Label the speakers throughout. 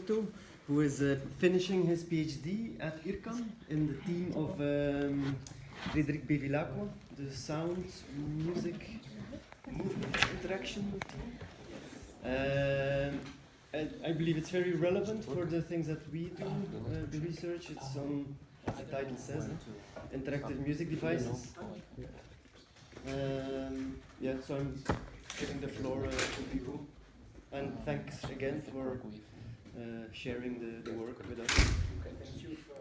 Speaker 1: Scurto, who is finishing his PhD at IRCAM in the team of Frederik Bevilacqua, the sound, music, movement, interaction team. I believe it's very relevant for the things that we do, the research. It's on, as the title says, interactive music devices. Yeah, so I'm giving the floor to Hugo. And thanks again for sharing the work with us.
Speaker 2: Thank you for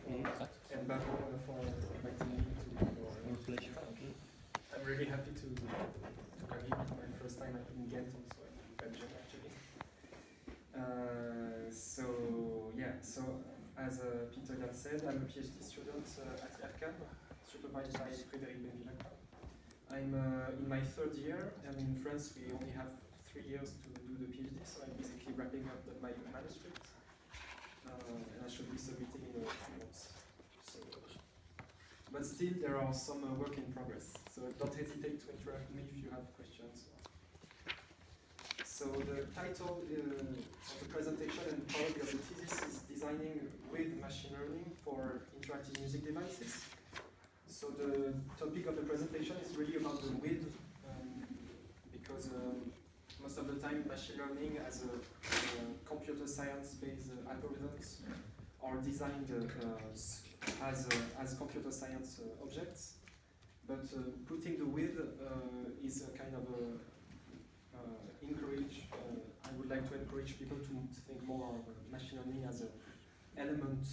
Speaker 2: being here and Barbara for inviting me to your
Speaker 1: pleasure.
Speaker 2: I'm really happy to come here. It's my first time in Ghent also, in Belgium actually. So as Peter Jan said, I'm a PhD student at IRCAM, supervised by Frederik Bevilacqua. I'm in my third year, and in France we only have 3 years to do the PhD, so I'm basically wrapping up my manuscript, and I should be submitting in a few months. So, but still, there are some work in progress, so don't hesitate to interrupt me if you have questions. So the title of the presentation and part of the thesis is Designing with Machine Learning for Interactive Music Devices. So the topic of the presentation is really about the with, because most of the time machine learning as a computer science-based algorithms are designed as computer science objects, but putting the with is a kind of I would like to encourage people to think more of machine learning as an element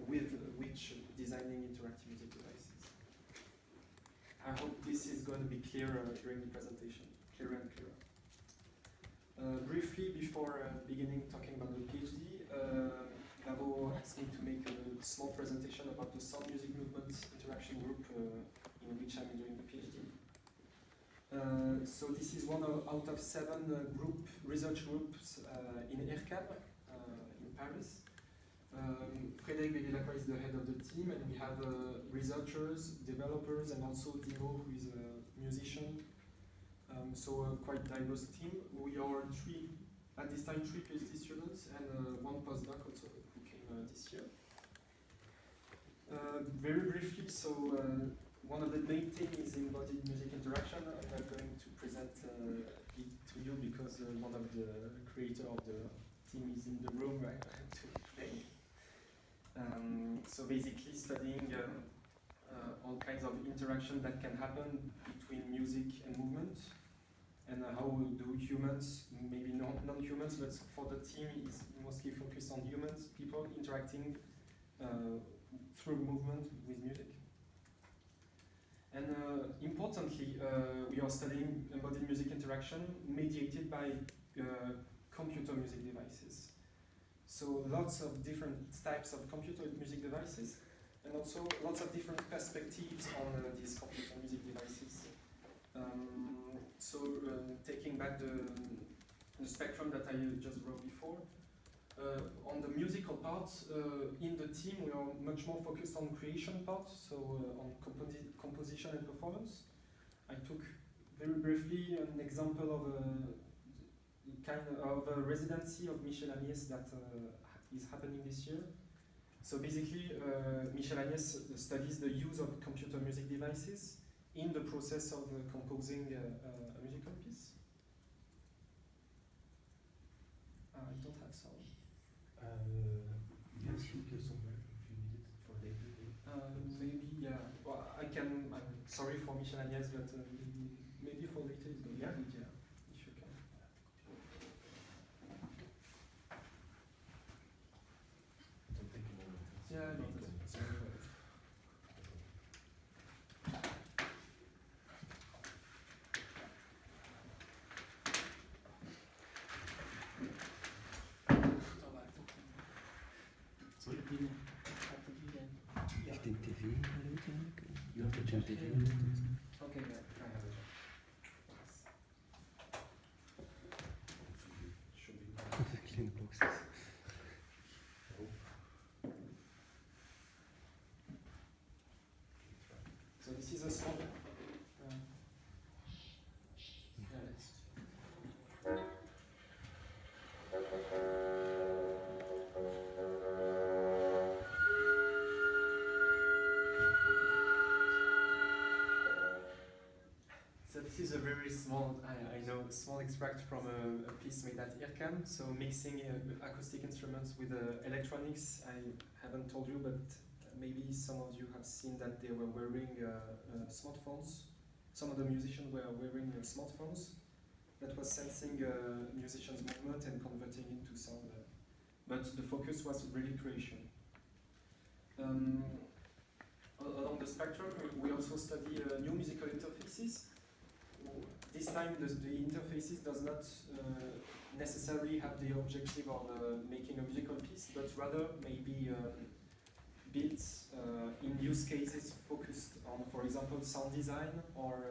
Speaker 2: with which designing interactive music devices. I hope this is going to be clearer during the presentation, clearer and clearer. Briefly, before beginning talking about the PhD, Gavo asked me to make a small presentation about the sound music movement interaction group in which I'm doing the PhD. So this is one out of 7 research groups in IRCAM in Paris. Frederik Bevilacqua is the head of the team, and we have researchers, developers, and also Hugo, who is a musician. So a quite diverse team. We are at this time 3 PhD students and 1 postdoc also who came this year. Very briefly, so one of the main things is embodied music interaction. I'm not going to present it to you because one of the creators of the team is in the room right today. So basically studying all kinds of interaction that can happen between music and movement, and how do humans, maybe non-humans, but for the team is mostly focused on humans, people interacting through movement with music. And importantly, we are studying embodied music interaction mediated by computer music devices. So lots of different types of computer music devices, and also lots of different perspectives on these computer music devices. Taking back the spectrum that I just wrote before, on the musical part, in the team we are much more focused on creation part, so on composition and performance. I took very briefly an example of a residency of Michel Agnès that is happening this year. So basically, Michel Agnès studies the use of computer music devices in the process of composing a musical piece. I don't have sound. Maybe, yeah. Well, I'm sorry for Michel Agnès, but maybe for later it's going to be good, yeah. If you can.
Speaker 3: Don't take a moment.
Speaker 2: Yeah, no, sorry for it.
Speaker 1: Richting tv uiteindelijk? Je hebt het tv.
Speaker 2: Okay, yeah, I have it. Should be
Speaker 1: Kleine boxes.
Speaker 2: So this is a small. I know, small extract from a piece made at IRCAM, so mixing acoustic instruments with electronics. I haven't told you, but maybe some of you have seen that they were wearing smartphones. Some of the musicians were wearing smartphones that was sensing musicians' movement and converting into sound. But the focus was really creation. Along the spectrum, we also study new musical interfaces. This time, the interfaces does not necessarily have the objective of making a musical piece, but rather maybe built in use cases focused on, for example, sound design or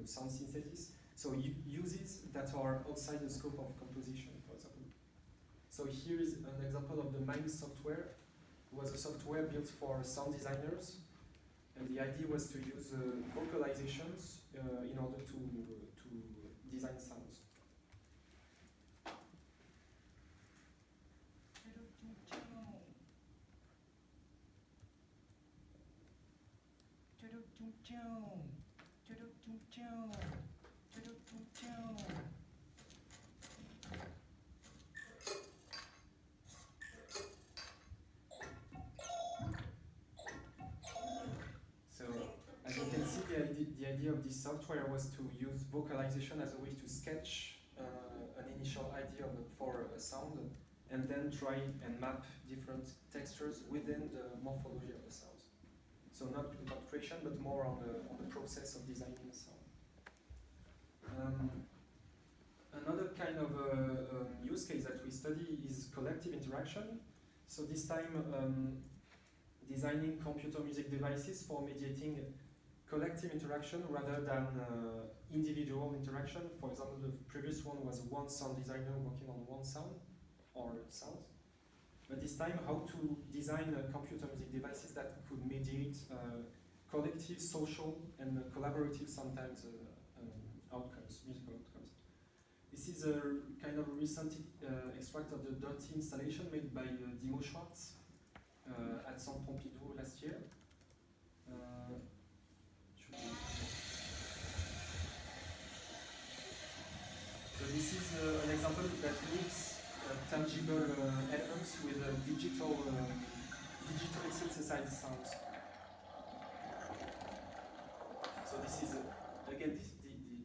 Speaker 2: sound synthesis. So uses that are outside the scope of composition, for example. So here is an example of the MIME software. It was a software built for sound designers, and the idea was to use vocalizations in order to design sounds. So, as you can see, the idea of this software was to use vocalization as a way to sketch an initial idea for a sound, and then try and map different textures within the morphology of the sound. So not about creation, but more on the process of designing a sound. Another kind of use case that we study is collective interaction. So this time, designing computer music devices for mediating collective interaction rather than individual interaction. For example, the previous one was one sound designer working on one sound or sounds. But this time, how to design computer music devices that could mediate collective, social, and collaborative sometimes outcomes, musical outcomes. This is a kind of recent extract of the Dirty installation made by Dimo Schwartz at Centre Pompidou last year. So this is an example that links tangible elements with digitally synthesized sounds. So this is again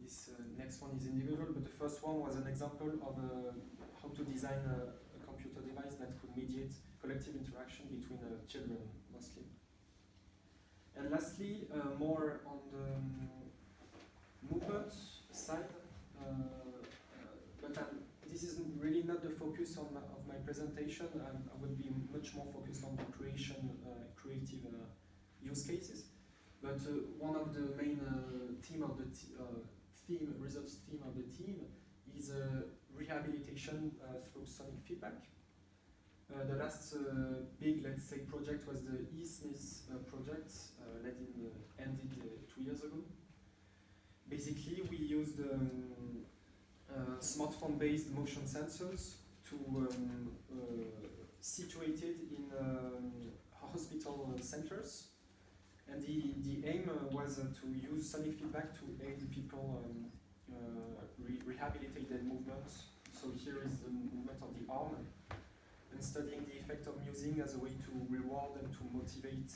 Speaker 2: this next one is individual, but the first one was an example of how to design a computer device that could mediate collective interaction between children mostly. And lastly, more on the movement side, but this is really not the focus of my presentation. I will be much more focused on the creative use cases. But one of the main research theme of the team is rehabilitation through sonic feedback. The last big, let's say, project was the E-Smith project, ended 2 years ago. Basically, we used smartphone-based motion sensors to situated in hospital centers, and the aim was to use sonic feedback to aid people rehabilitate their movements. So here is the movement of the arm, and studying the effect of music as a way to reward and to motivate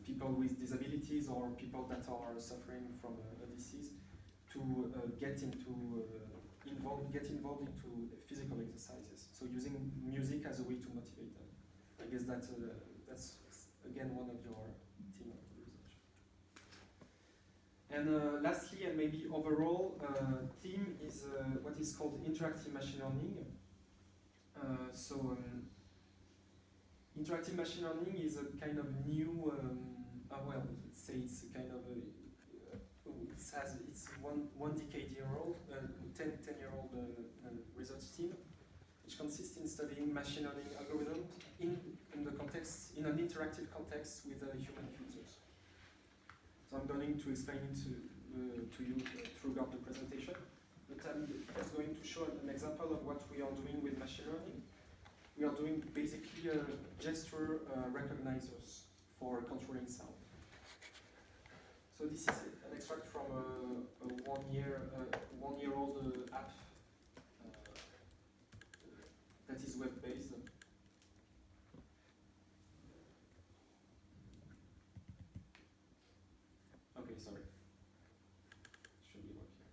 Speaker 2: people with disabilities or people that are suffering from a disease to get involved into physical exercises. So using music as a way to motivate them. I guess that's again one of your theme of research. And lastly, and maybe overall theme is what is called interactive machine learning. Interactive machine learning is a kind of new, let's say it's a kind of it's one decade-year-old, 10-year-old research team, which consists in studying machine learning algorithms in an interactive context with human users. So I'm going to explain it to you throughout the presentation, but I'm just going to show an example of what we are doing with machine learning. We are doing basically gesture recognizers for controlling sound. So this is an extract from a one-year-old app that is web-based. Okay, sorry. Should be work here.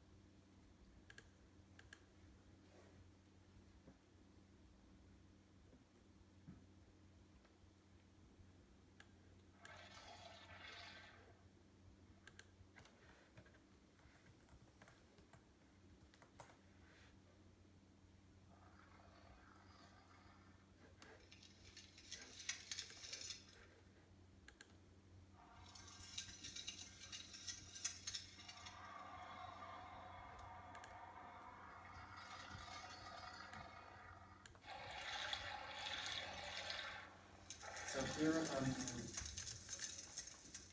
Speaker 2: So here,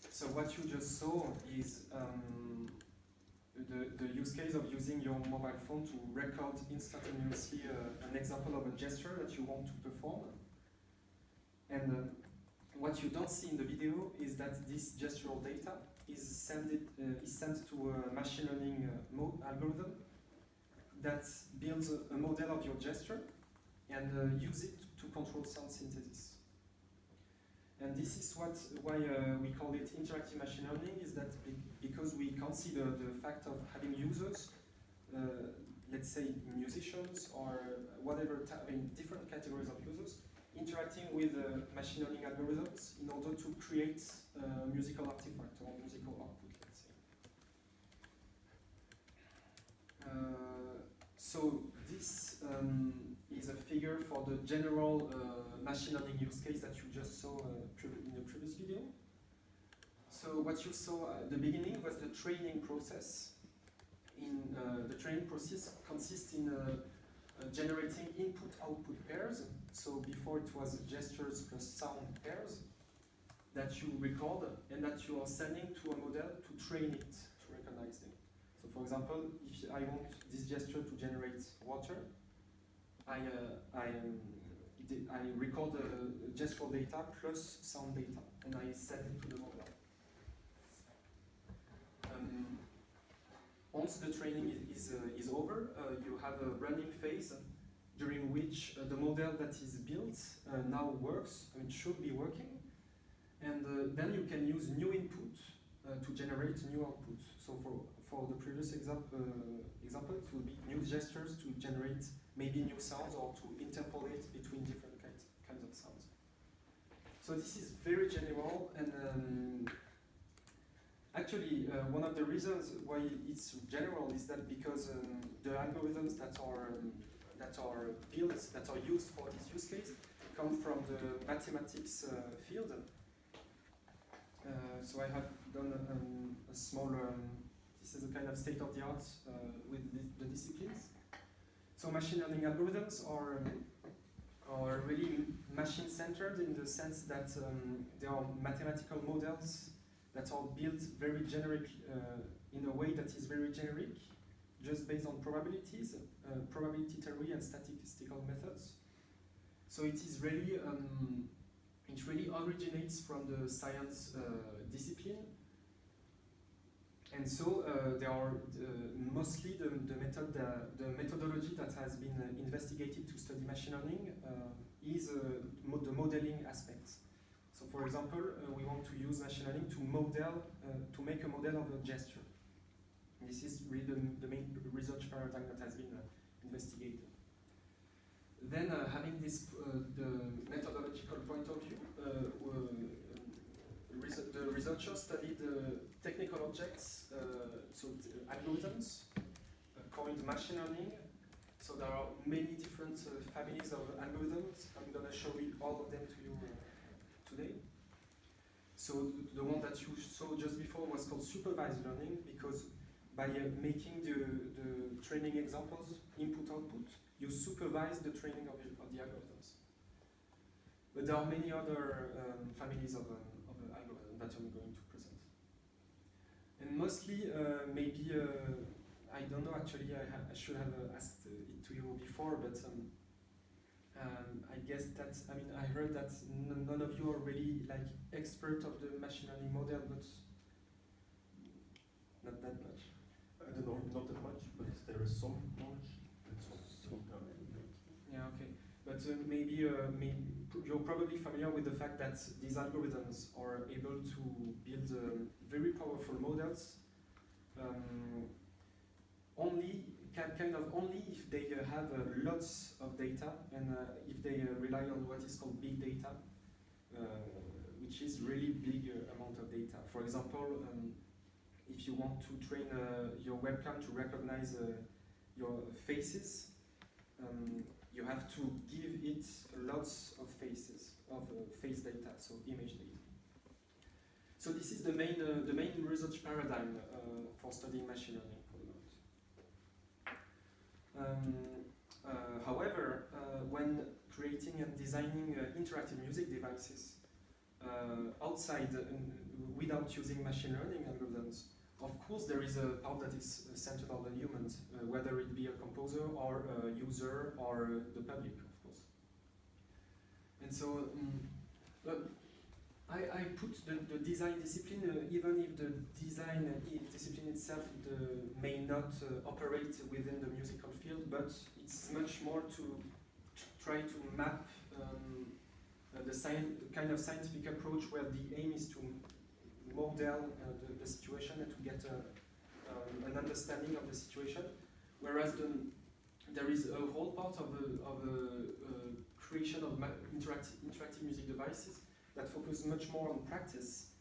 Speaker 2: so what you just saw is the use case of using your mobile phone to record instantaneously an example of a gesture that you want to perform. And what you don't see in the video is that this gestural data is sent to a machine learning algorithm that builds a model of your gesture and use it to control sound synthesis. And this is why we call it interactive machine learning, is that because we consider the fact of having users, let's say musicians or whatever, different categories of users, interacting with machine learning algorithms in order to create a musical artifact or musical output, let's say. So this is a figure for the general machine learning use case that you just saw in the previous video. So what you saw at the beginning was the training process. The training process consists in generating input-output pairs. So before it was gestures plus sound pairs that you record and that you are sending to a model to train it to recognize them. So for example, if I want this gesture to generate water, I record gestural data plus sound data, and I send it to the model. Once the training is over, you have a running phase during which the model that is built now works, and should be working, and then you can use new input to generate new output. So for the previous example, it will be new gestures to generate maybe new sounds or to interpolate between different kinds of sounds. So this is very general, and actually one of the reasons why it's general is that because the algorithms that are built, that are used for this use case, come from the mathematics field. So I have done a small, this is a kind of state-of-the-art with the disciplines. So machine learning algorithms are really machine-centered in the sense that they are mathematical models that are built very generic, in a way that is very generic, just based on probabilities, probability theory and statistical methods. So it is really, it really originates from the science discipline. And so there are mostly the methodology that has been investigated to study machine learning is the modeling aspect. So for example, we want to use machine learning to model, to make a model of a gesture. And this is really the main research paradigm that has been investigated. Then having this, the methodological point of view, the researchers studied technical objects, so algorithms, called machine learning. So there are many different families of algorithms. I'm going to show you all of them to you today. So the one that you saw just before was called supervised learning, because by making the training examples input-output, you supervise the training of the algorithms. But there are many other families of algorithms that I'm going to present. And mostly, maybe, I don't know, actually, I should have asked it to you before, but I guess that, I mean, I heard that none of you are really like expert of the machine learning model, but
Speaker 3: don't know, not that much, but there is some knowledge. And some.
Speaker 2: Yeah, okay. But maybe you're probably familiar with the fact that these algorithms are able to build very powerful models only if they have lots of data and if they rely on what is called big data, which is really big amount of data. For example, if you want to train your webcam to recognize your faces, you have to give it lots of faces, of face data, so image data. So this is the main research paradigm for studying machine learning for the moment. However, when creating and designing interactive music devices outside without using machine learning algorithms, of course there is a part that is centered on the humans, whether it be a composer or a user or the public, of course. And so I put the design discipline, even if the design discipline itself may not operate within the musical field, but it's much more to try to map the kind of scientific approach where the aim is to model the situation and to get an understanding of the situation, whereas there is a whole part of creation of interactive music devices that focus much more on practice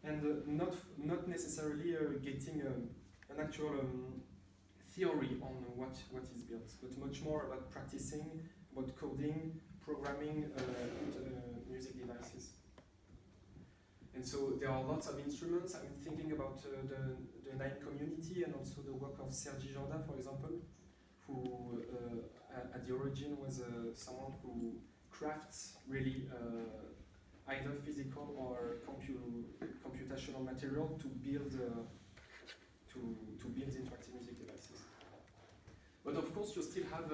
Speaker 2: and not necessarily getting an actual theory on what is built, but much more about practicing, about coding, programming music devices. And so there are lots of instruments. I'm thinking about the Nine community and also the work of Sergi Jorda, for example, who at the origin was someone who crafts really either physical or computational material to build interactive music devices. But of course, you still have,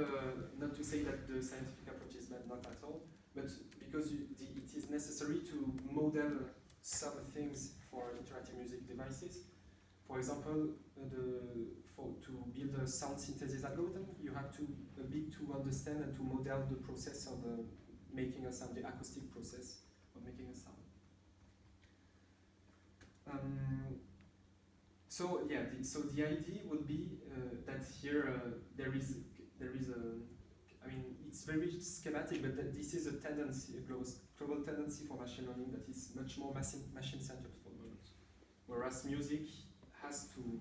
Speaker 2: not to say that the scientific approach is bad, not at all, but because it is necessary to model some things for interactive music devices. For example, to build a sound synthesis algorithm, you have to a bit to understand and to model the process of making a sound, the acoustic process of making a sound. So yeah, so the idea would be that here there is I mean, it's very schematic, but that this is a tendency, a global tendency for machine learning that is much more machine-centered for the moment, whereas music has to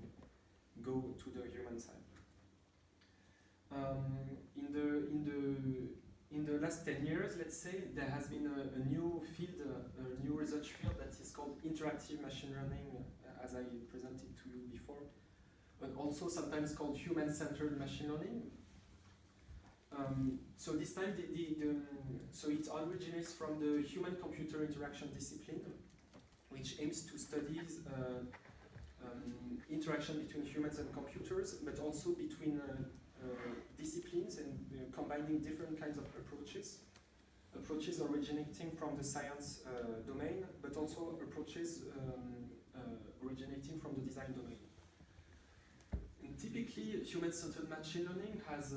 Speaker 2: go to the human side. In the last 10 years, let's say, there has been a new field, a new research field that is called interactive machine learning, as I presented to you before, but also sometimes called human-centered machine learning. So this time, so it originates from the human-computer interaction discipline, which aims to study interaction between humans and computers, but also between disciplines and combining different kinds of approaches originating from the science domain, but also approaches originating from the design domain. And typically, human-centered machine learning has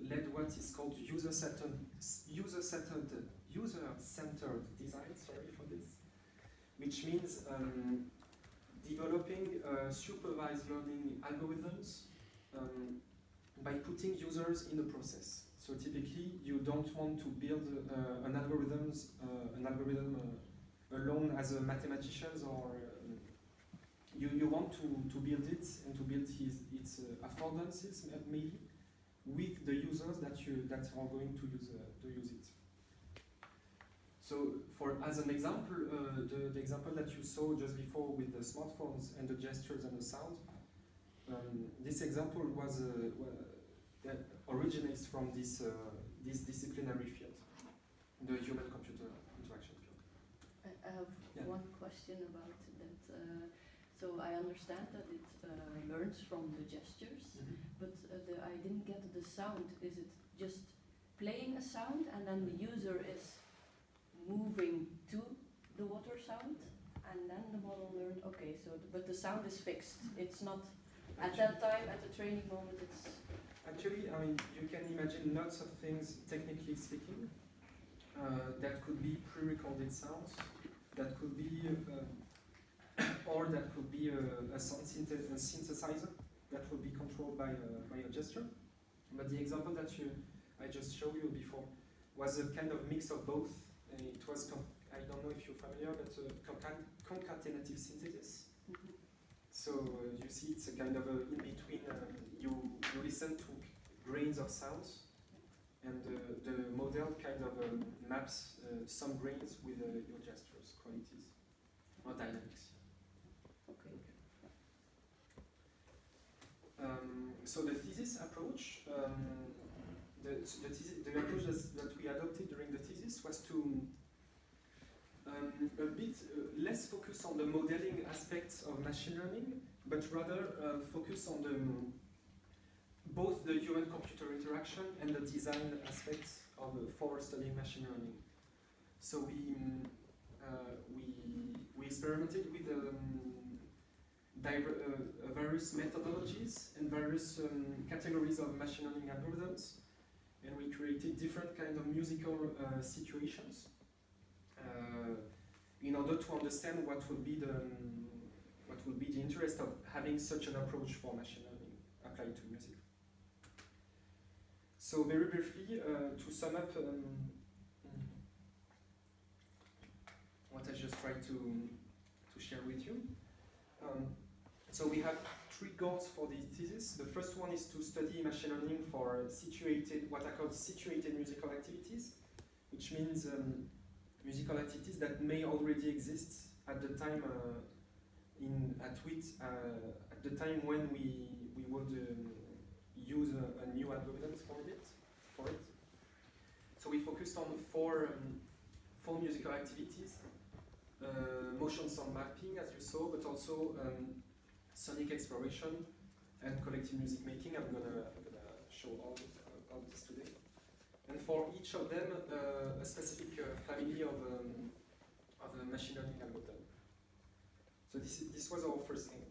Speaker 2: led what is called user-centered design. Sorry for this, which means developing supervised learning algorithms by putting users in the process. So typically, you don't want to build an algorithm alone as a mathematician, or you want to build it and to build its affordances maybe with the users that are going to use it. So, as an example, the example that you saw just before with the smartphones and the gestures and the sound, this example that originates from this disciplinary field, the human-computer interaction field.
Speaker 4: I have one question about that. So I understand that it learns from the gestures, but I didn't get the sound. Is it just playing a sound and then the user is moving to the water sound and then the model learned, okay, so, but the sound is fixed. It's not, at that time, at the training moment, it's...
Speaker 2: Actually, I mean, you can imagine lots of things, technically speaking, that could be pre-recorded sounds, that could be, or that could be a sound synthesizer that would be controlled by a gesture. But the example that I just showed you before was a kind of mix of both. It was, I don't know if you're familiar, but concatenative synthesis.
Speaker 4: Mhm.
Speaker 2: So you see it's a kind of a in-between, you listen to grains of sounds, and the model kind of maps some grains with your gestures, qualities, or dynamics.
Speaker 4: Okay.
Speaker 2: So the thesis approach, the approach that we adopted during the thesis was to a bit less focus on the modeling aspects of machine learning, but rather focus on both the human-computer interaction and the design aspects of for studying machine learning. So we experimented with various methodologies and various categories of machine learning algorithms, and we created different kind of musical situations in order to understand what would be the interest of having such an approach for machine learning applied to music. So very briefly, to sum up what I just tried to share with you. So we have three goals for the thesis. The first one is to study machine learning for what are called situated musical activities, which means musical activities that may already exist at the time at the time when we would use a new algorithm for it. So we focused on four musical activities: motion sound mapping, as you saw, but also sonic exploration and collective music making. I'm gonna show all this today. And for each of them, a specific family of a machine learning algorithm. So this was our first aim.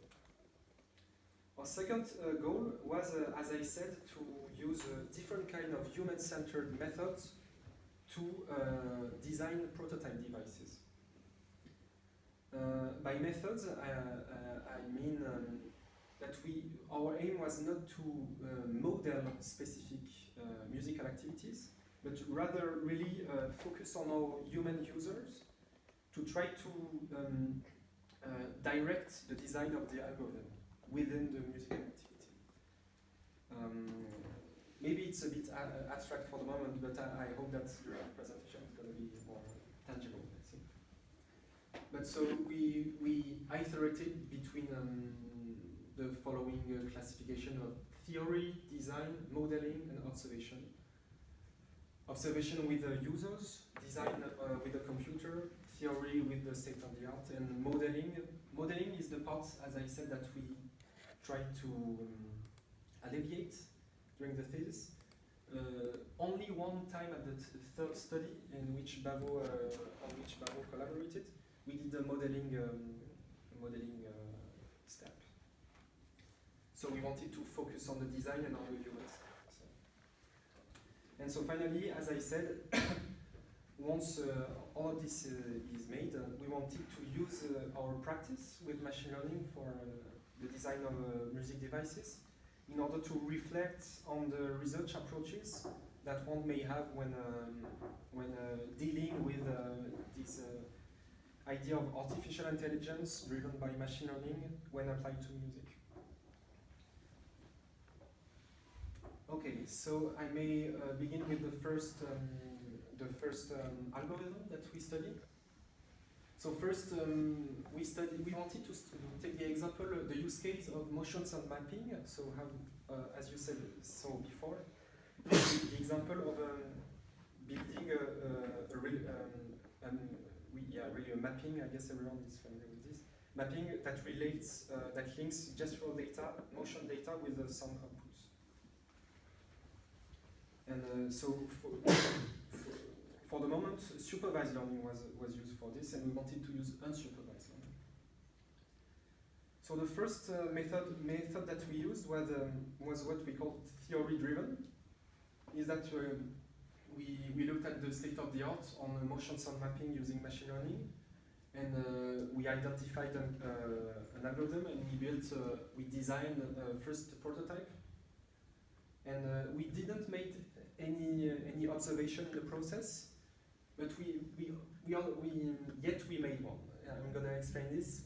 Speaker 2: Our second goal was, as I said, to use different kind of human-centered methods to design prototype devices. By methods, I mean that our aim was not to model specific musical activities, but rather really focus on our human users to try to direct the design of the algorithm within the musical activity. Maybe it's a bit abstract for the moment, but I hope that during the presentation is going to be more tangible, I think. But so we iterated between the following classification of theory, design, modeling, and observation. Observation with the users, design with the computer, theory with the state of the art, and modeling. Modeling is the part, as I said, that we try to alleviate during the thesis. Only one time at the third study in which Bavo collaborated, we did the modeling step. So we wanted to focus on the design and on the humans. And so finally, as I said, once all of this is made, we wanted to use our practice with machine learning for the design of music devices in order to reflect on the research approaches that one may have when dealing with this idea of artificial intelligence driven by machine learning when applied to music. Okay, so I may begin with the first algorithm that we studied. So first, we wanted to take the example, the use case of motion sound mapping. So how, as you said so before, the example of building really a mapping. I guess everyone is familiar with this mapping that relates, that links gestural data, motion data with the sound outputs. And so for the moment, supervised learning was used for this, and we wanted to use unsupervised learning. So the first method that we used was what we called theory-driven. Is that we looked at the state of the art on motion sound mapping using machine learning, and we identified an algorithm, and we designed first prototype, and we didn't make any observation in the process, but we made one. I'm gonna explain this.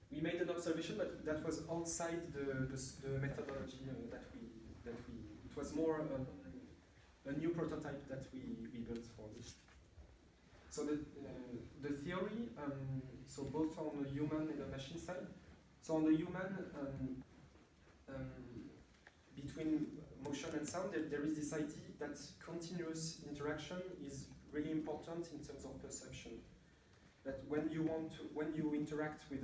Speaker 2: We made an observation, but that was outside the methodology it was more a new prototype that we built for this. So the theory, so both on the human and the machine side. So on the human, between motion and sound, there is this idea that continuous interaction is really important in terms of perception. That when you interact with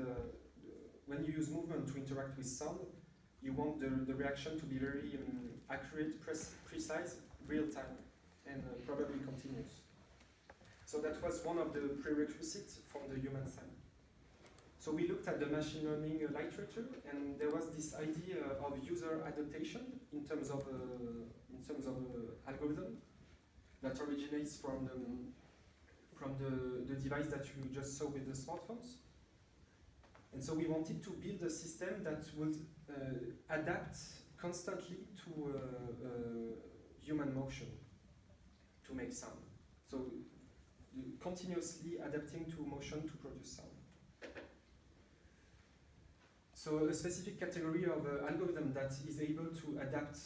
Speaker 2: when you use movement to interact with sound, you want the reaction to be very accurate, precise, real time, and probably continuous. So that was one of the prerequisites from the human side. So we looked at the machine learning literature, and there was this idea of user adaptation in terms of algorithm that originates from the device that you just saw with the smartphones. And so we wanted to build a system that would adapt constantly to human motion to make sound. So continuously adapting to motion to produce sound. So a specific category of algorithm that is able to adapt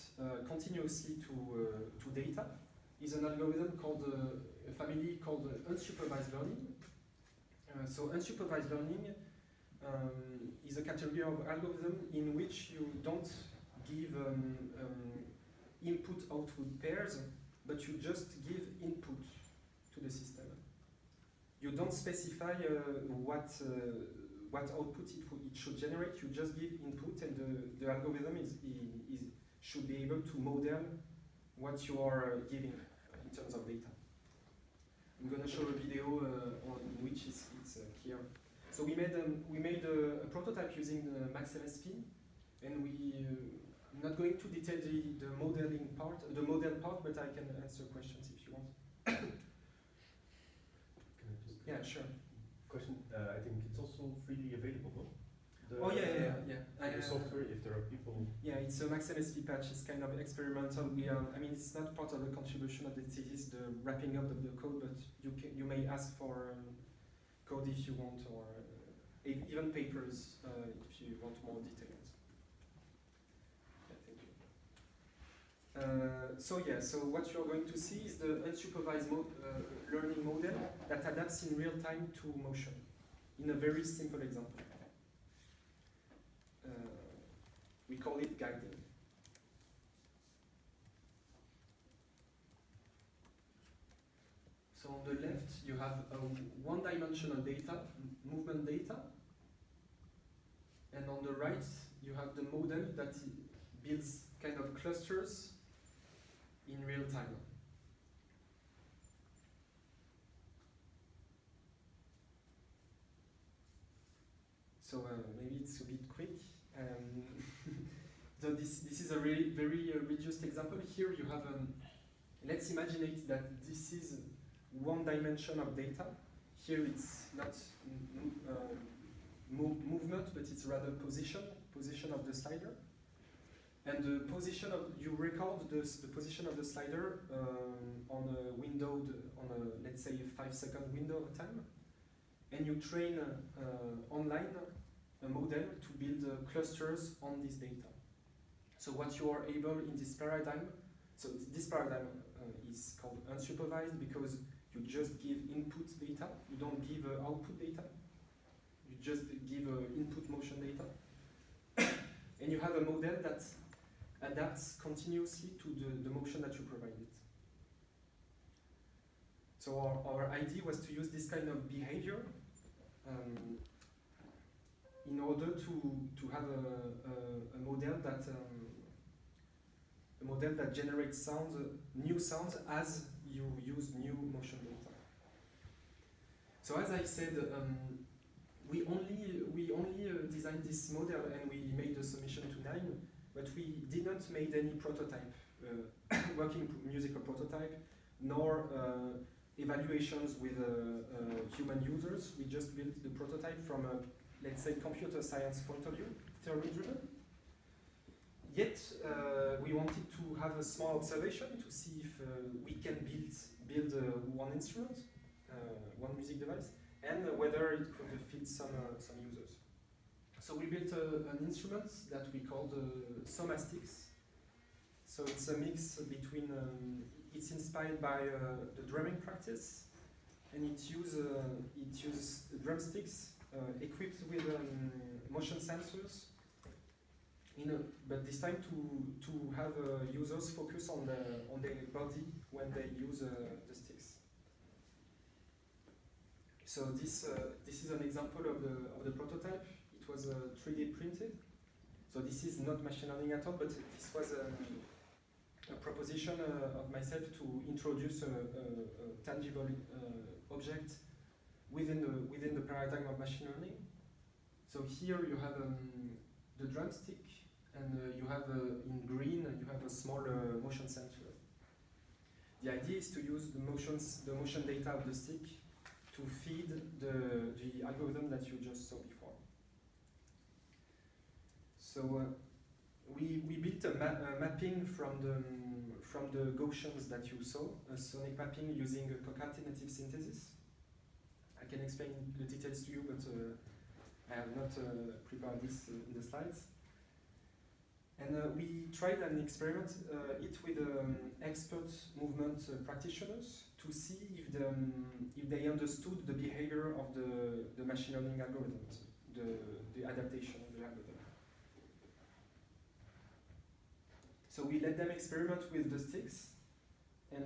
Speaker 2: continuously to data is an algorithm called a family called unsupervised learning. So unsupervised learning is a category of algorithm in which you don't give input-output pairs, but you just give input to the system. You don't specify what output it should generate. You just give input, and the algorithm should be able to model what you are giving in terms of data. I'm going to show a video in which it's clear. So we made a prototype using the MaxMSP, and I'm not going to detail the modeling part, the model part, but I can answer questions if you want.
Speaker 3: Can I just
Speaker 2: Yeah, sure.
Speaker 3: question? I think it's also freely available, no?
Speaker 2: Oh yeah.
Speaker 3: The software, if there are people.
Speaker 2: Yeah, it's a MaxMSP patch. It's kind of experimental. I mean, it's not part of the contribution of the thesis, the wrapping up of the code, but you may ask for code if you want, or even papers if you want more details. Yeah, thank you. So what you're going to see is the unsupervised learning model that adapts in real time to motion, in a very simple example. We call it guiding. So on the left, you have one-dimensional data, movement data, and on the right, you have the model that builds kind of clusters in real time. So maybe it's a bit quick. So this is a really very reduced example. Here you have let's imagine it that this is one dimension of data. Here it's not movement, but it's rather position of the slider. And the position of, you record the position of the slider on a window, let's say a 5-second window of time, and you train online a model to build clusters on this data. So what you are able in this paradigm, so this paradigm is called unsupervised because you just give input data, you don't give output data, you just give input motion data, and you have a model that adapts continuously to the motion that you provided. So our idea was to use this kind of behavior in order to have a model that generates sounds, new sounds as you use new motion data. So as I said, we only designed this model and we made the submission to NIME, but we did not make any prototype, working musical prototype, nor evaluations with human users. We just built the prototype from a, let's say, computer science point of view, theory-driven. Yet, we wanted to have a small observation to see if we can build one instrument, one music device, and whether it could fit some users. So we built an instrument that we called Somastix. So it's a mix between, it's inspired by the drumming practice, and it uses drumsticks equipped with motion sensors, but this time to have users focus on their body when they use the sticks. So this is an example of the prototype. It was 3D printed. So this is not machine learning at all, but this was a proposition of myself to introduce a tangible object within the paradigm of machine learning. So here you have the drumstick, and you have in green you have a small motion sensor. The idea is to use the motion data of the stick to feed the algorithm that you just saw before. So we built a mapping from the Gaussians that you saw, a sonic mapping using a concatenative synthesis. I can explain the details to you, but I have not prepared this in the slides. And we tried an experiment with expert movement practitioners to see if they understood the behavior of the machine learning algorithms, the adaptation of the algorithm. So we let them experiment with the sticks, and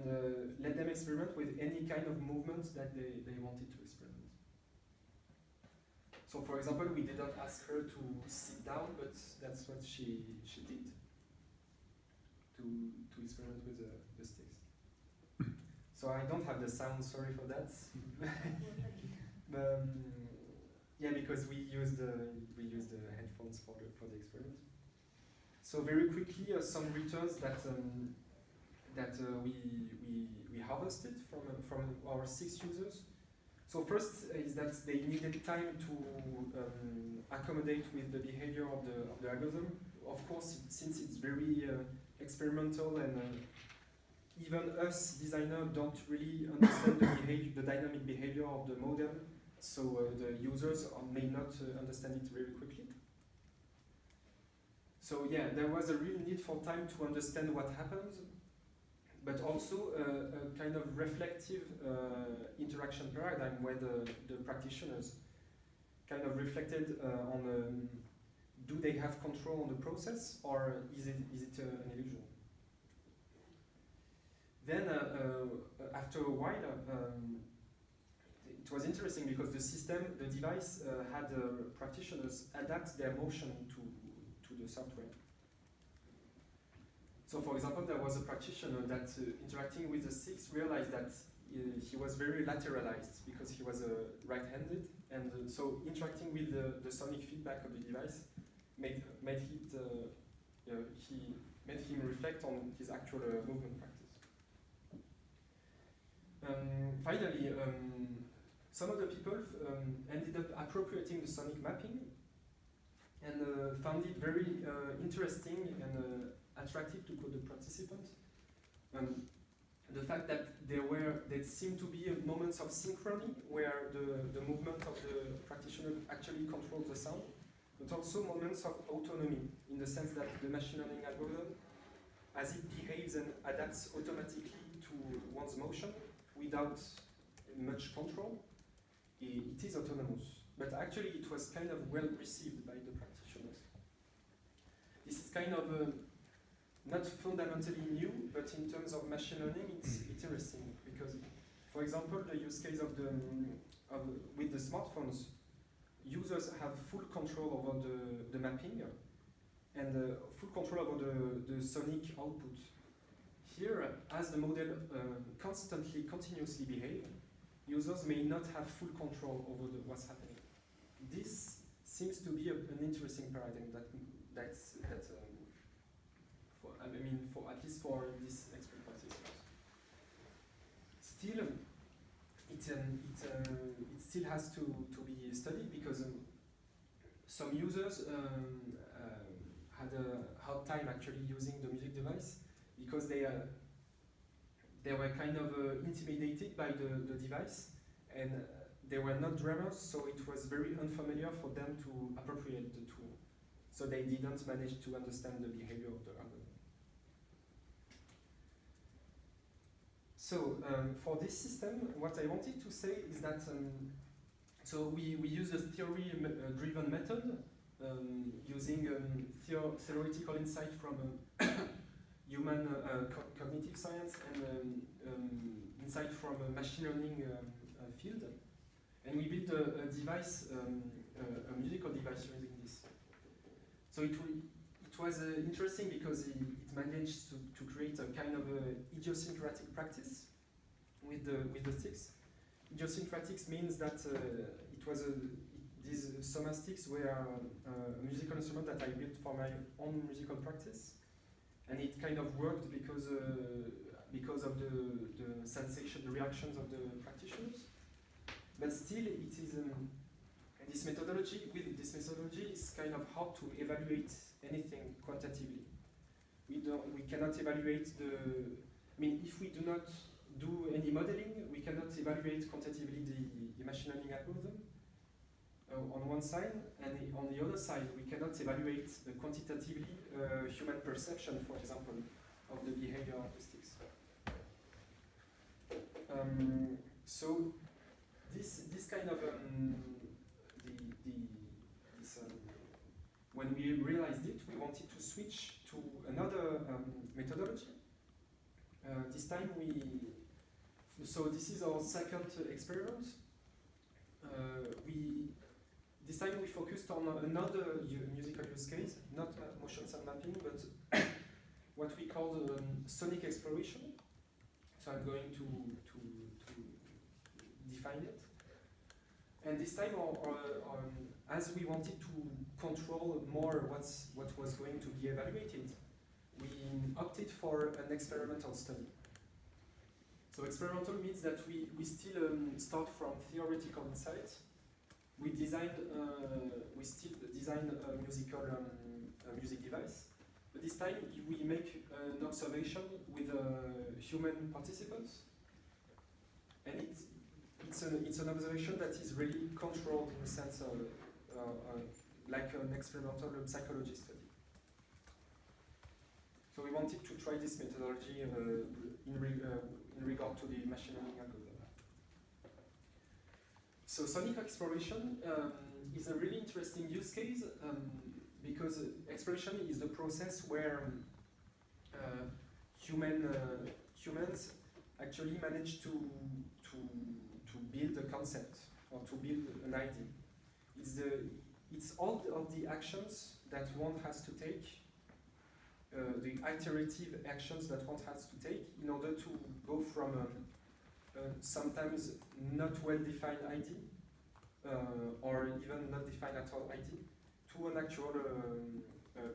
Speaker 2: let them experiment with any kind of movement that they wanted to experiment. So for example, we did not ask her to sit down, but that's what she did, to experiment with the sticks. So I don't have the sound, sorry for that. Yeah, because we used the headphones for the experiment. So very quickly, some returns that we harvested from our 6 users. So first is that they needed time to accommodate with the behavior of the algorithm. Of course, since it's very experimental, and even us designers don't really understand the dynamic behavior of the model, so the users may not understand it very quickly. So yeah, there was a real need for time to understand what happens, but also a kind of reflective interaction paradigm where the practitioners kind of reflected on do they have control on the process, or is it an illusion? Then after a while, it was interesting because the device had practitioners adapt their motion to the software. So for example, there was a practitioner that interacting with the sticks realized that he was very lateralized because he was right-handed, and so interacting with the sonic feedback of the device made him reflect on his actual movement practice. Finally, some of the people ended up appropriating the sonic mapping and found it very interesting and attractive to the participant. The fact that there seemed to be moments of synchrony where the movement of the practitioner actually controls the sound, but also moments of autonomy in the sense that the machine learning algorithm, as it behaves and adapts automatically to one's motion without much control, it is autonomous. But actually it was kind of well received by the practitioners. This is kind of not fundamentally new, but in terms of machine learning, it's interesting because, for example, the use case with the smartphones, users have full control over the mapping and full control over the sonic output. Here, as the model continuously behave, users may not have full control over what's happening. this seems to be an interesting paradigm for at least for this expert practitioners. Still, it still has to be studied because some users had a hard time actually using the music device because they were kind of intimidated by the device, and they were not drummers, so it was very unfamiliar for them to appropriate the tool. So they didn't manage to understand the behavior of the algorithm. So for this system, what I wanted to say is that so we use a theory-driven method using theoretical insight from human cognitive science and insight from a machine learning field, and we built a device, a musical device using this. So it was interesting because it managed to create a kind of idiosyncratic practice with the sticks. Idiosyncratic means that these soma sticks were a musical instrument that I built for my own musical practice, and it kind of worked because of the sensation, the reactions of the practitioners. But still, it is this methodology. With this methodology, it's kind of hard to evaluate anything quantitatively. We cannot evaluate if we do not do any modeling, we cannot evaluate quantitatively the machine learning algorithm on one side, and on the other side, we cannot evaluate quantitatively human perception, for example, of the behavior of the sticks. So this kind of when we realized it, we wanted to switch to another methodology. This time so this is our second experiment. This time we focused on another musical use case, not motion sound mapping, but what we call sonic exploration. So I'm going to define it. And this time, as we wanted to control more what was going to be evaluated, we opted for an experimental study. So experimental means that we still start from theoretical insight. We still design a music device, but this time we make an observation with human participants, and it's an observation that is really controlled in the sense of like an experimental psychology study. So we wanted to try this methodology in regard to the machine learning algorithm. So sonic exploration is a really interesting use case because exploration is the process where humans actually manage to build a concept or to build an idea. It's all of the actions that one has to take, the iterative actions that one has to take in order to go from sometimes not well-defined idea, or even not defined at all idea, to an actual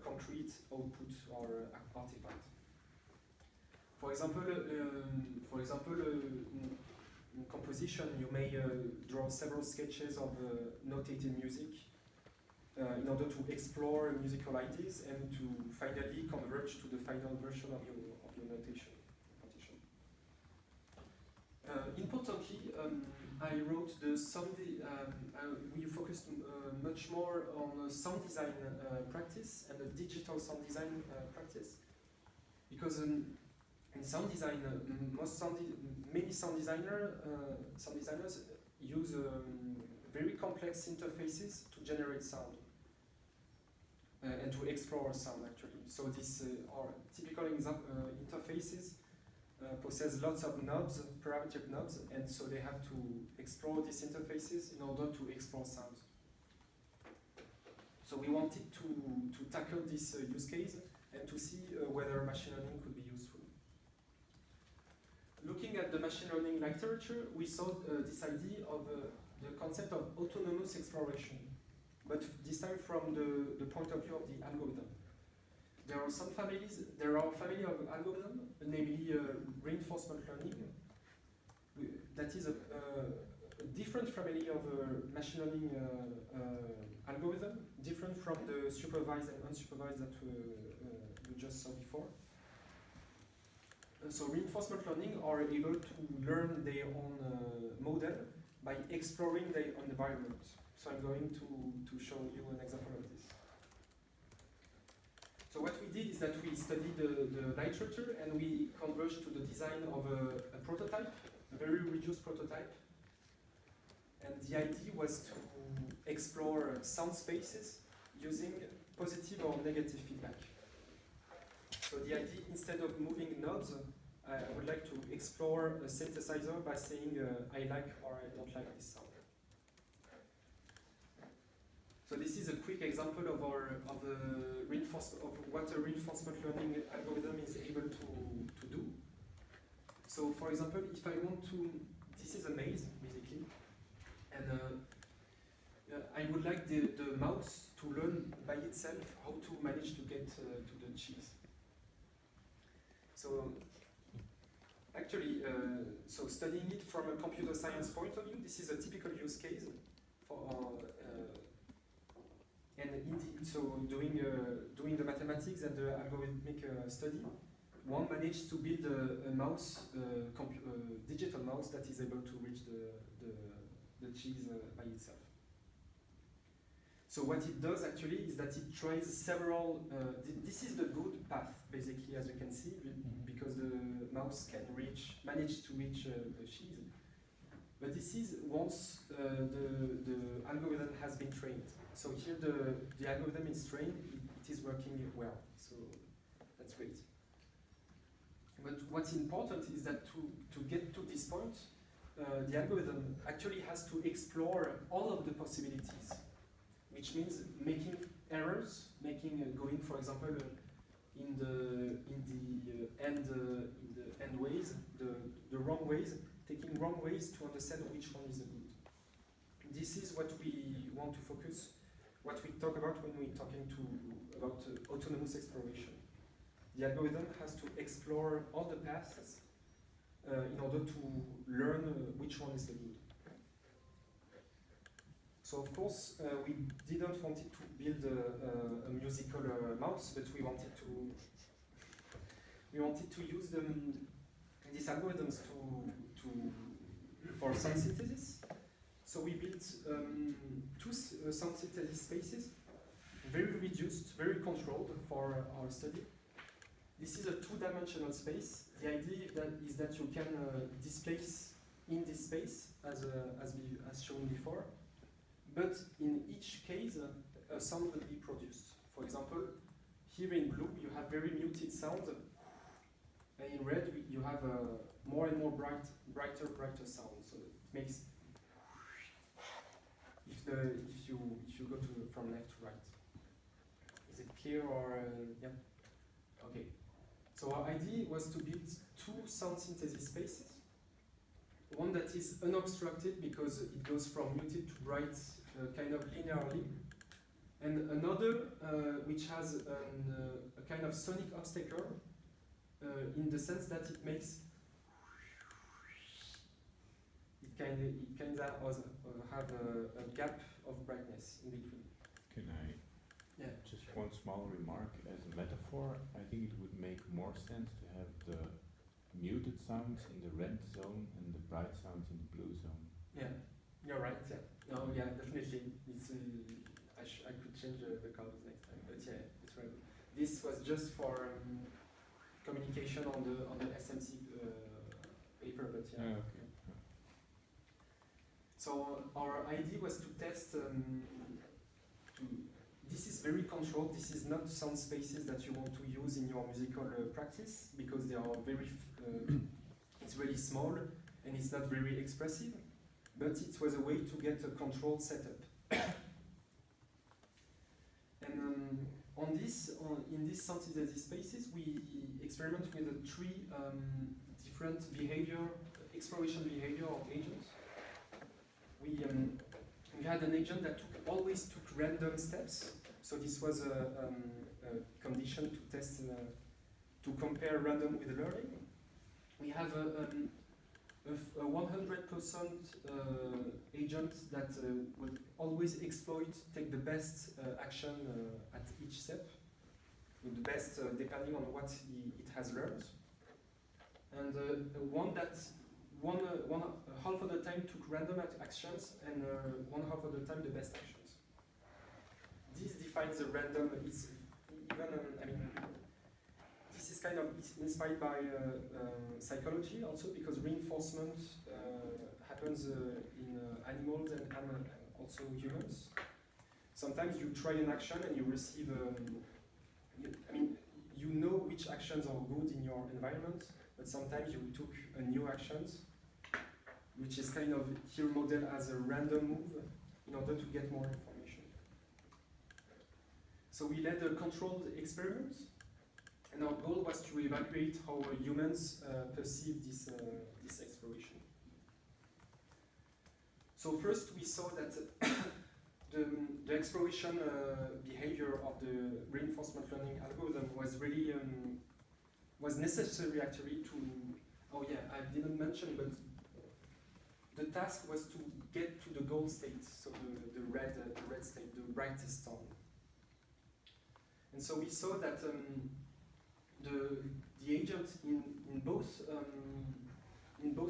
Speaker 2: concrete output or artifact. For example, in composition, you may draw several sketches of notated music in order to explore musical ideas and to finally converge to the final version of your notation. Importantly, I wrote the sound. We focused much more on sound design practice and the digital sound design practice, because in sound design, many sound designers use very complex interfaces to generate sound and to explore sound actually. So these are typical interfaces. Possess lots of knobs, parametric knobs, and so they have to explore these interfaces in order to explore sound. So we wanted to tackle this use case and to see whether machine learning could be useful. Looking at the machine learning literature, we saw this idea of the concept of autonomous exploration. but this time from the point of view of the algorithm. There are family of algorithm, namely reinforcement learning. That is a different family of machine learning algorithm, different from the supervised and unsupervised that we just saw before. So reinforcement learning are able to learn their own model by exploring their own environment. So I'm going to show you an example of this. So what we did is that we studied the literature and we converged to the design of a prototype, a very reduced prototype. And the idea was to explore sound spaces using positive or negative feedback. So the idea, instead of moving nodes, I would like to explore a synthesizer by saying I like or I don't like this sound. So this is a quick example of what a reinforcement learning algorithm is able to do. So for example, if I want to, this is a maze basically, and I would like the mouse to learn by itself how to manage to get to the cheese. So actually, so studying it from a computer science point of view, this is a typical use case for and indeed, so doing the mathematics and the algorithmic study, one managed to build a mouse, digital mouse that is able to reach the cheese by itself. So what it does actually is that it tries several, this is the good path basically, as you can see, because the mouse can manage to reach the cheese. But this is once the algorithm has been trained. So here the algorithm is trained, it is working well, so that's great. But what's important is that to get to this point, the algorithm actually has to explore all of the possibilities, which means making errors, going, for example, in the end ways, the wrong ways, taking wrong ways to understand which one is the good. This is what we want to focus, what we talk about when we're talking about autonomous exploration. The algorithm has to explore all the paths in order to learn which one is the good. So of course, we didn't want it to build a musical mouse, but we wanted to use these algorithms for sound synthesis. So we built two sound synthesis spaces, very reduced, very controlled for our study. This is a two-dimensional space. The idea is that you can displace in this space, as shown before. But in each case, a sound will be produced. For example, here in blue, you have very muted sound, and in red, you have more and more brighter sound. So it makes if you go from left to right. Is it clear or yeah? Okay. So our idea was to build two sound synthesis spaces. One that is unobstructed because it goes from muted to bright kind of linearly, and another which has a kind of sonic obstacle in the sense that it makes it kind of have a gap of brightness in between.
Speaker 5: Can I?
Speaker 2: Yeah.
Speaker 5: Just one small remark as a metaphor. I think it would make more sense to have the muted sounds in the red zone and the bright sounds in the blue zone.
Speaker 2: Yeah, you're right. Yeah. No, yeah, definitely. It's I could change the colors next time. But yeah, it's right. This was just for communication on the SMC paper, but yeah.
Speaker 5: Okay.
Speaker 2: So our idea was to test. This is very controlled. This is not sound spaces that you want to use in your musical practice because they are very. It's really small and it's not very expressive. But it was a way to get a controlled setup. And in these sound synthesis spaces, we experiment with three different exploration behavior of agents. we had an agent that always took random steps. So this was a condition to test, to compare random with learning. We have a 100% agent that will always take the best action at each step, with the best depending on what it has learned. And one that half of the time took random actions and one half of the time the best actions. This defines the random. It's even this is kind of inspired by psychology also, because reinforcement happens in animals and also humans. Sometimes you try an action and you receive. You know which actions are good in your environment, but sometimes you took a new actions, which is kind of here modeled as a random move in order to get more information. So we led a controlled experiment, and our goal was to evaluate how humans perceive this exploration. So first we saw that the exploration behavior of the reinforcement learning algorithm was really was necessary actually to. Oh yeah, I didn't mention, but the task was to get to the goal state, so the red state, the brightest star. And so we saw that the agent in both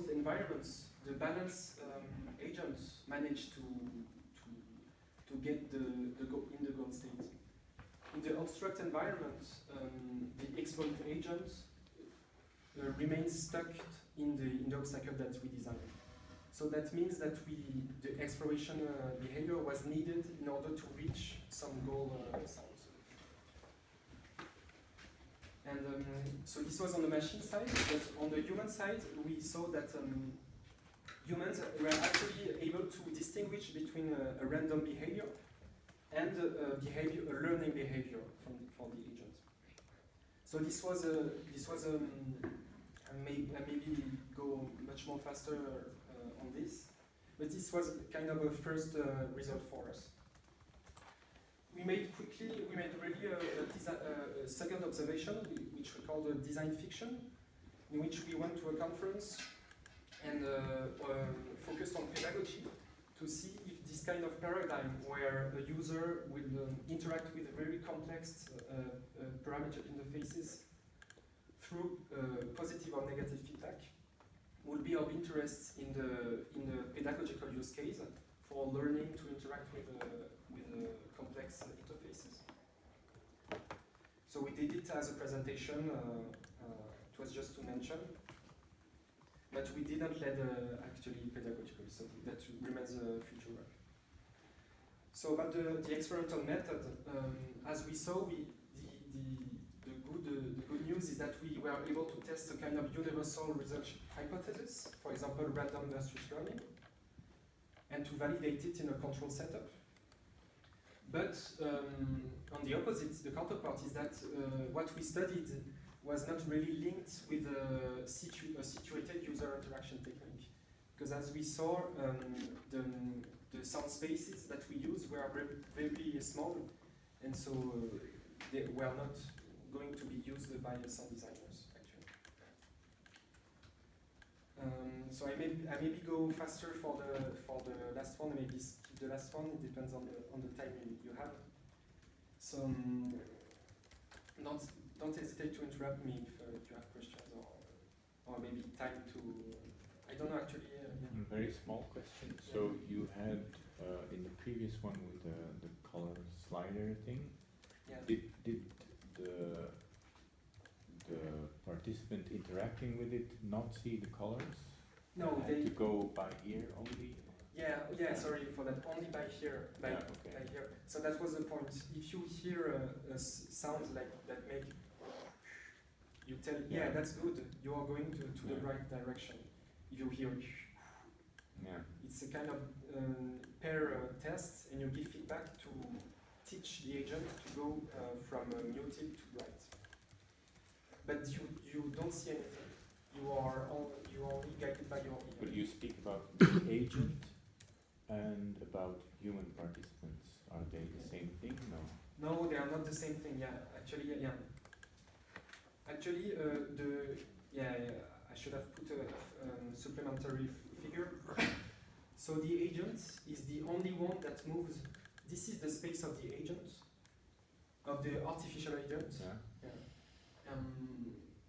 Speaker 2: environments, the balance agent managed to get in the goal state. In the obstruct environment, the exploit agent remains stuck in the obstacle that we designed. So that means that the exploration behavior was needed in order to reach some goal sounds. And so this was on the machine side, but on the human side, we saw that humans were actually able to distinguish between a random behavior and a learning behavior for the agent. So this was maybe go much more faster on this, but this was kind of a first result for us. We made really a second observation, which we called a design fiction, in which we went to a conference and focused on pedagogy to see if this kind of paradigm where a user will interact with very complex parameter interfaces through positive or negative feedback will be of interest in the pedagogical use case for learning to interact with complex interfaces. So we did it as a presentation. It was just to mention, but we didn't let actually pedagogical. So that remains future work. So about the experimental method, as we saw, the good news is that we were able to test a kind of universal result hypothesis, for example, random versus learning, and to validate it in a control setup. But on the opposite, the counterpart is that what we studied was not really linked with a situated user interaction technique. Because as we saw, the sound spaces that we use were very, very small, and so they were not going to be used by sound designers, actually. So I maybe go faster for the last one, maybe skip the last one. It depends on the time you have. So don't hesitate to interrupt me if you have questions or maybe time to. I don't know actually.
Speaker 5: Very small question. So you had in the previous one with the color slider thing.
Speaker 2: Yeah.
Speaker 5: Did the participant interacting with it not see the colors?
Speaker 2: No,
Speaker 5: they had to go by ear only.
Speaker 2: Yeah. Sorry for that. Only by ear. By ear. So that was the point. If you hear a sound like that, make you tell, yeah, that's good. You are going to the right direction. If you hear, it's a kind of pair test, and you give feedback to teach the agent to go from muted to bright. But you don't see anything. You are only guided by your ear.
Speaker 5: But you speak about the agent And about human participants, are they the same thing? No.
Speaker 2: No, they are not the same thing. Yeah, actually, yeah. Actually, I should have put a supplementary figure. So the agent is the only one that moves. This is the space of the agent, of the artificial agent.
Speaker 5: Yeah.
Speaker 2: Yeah.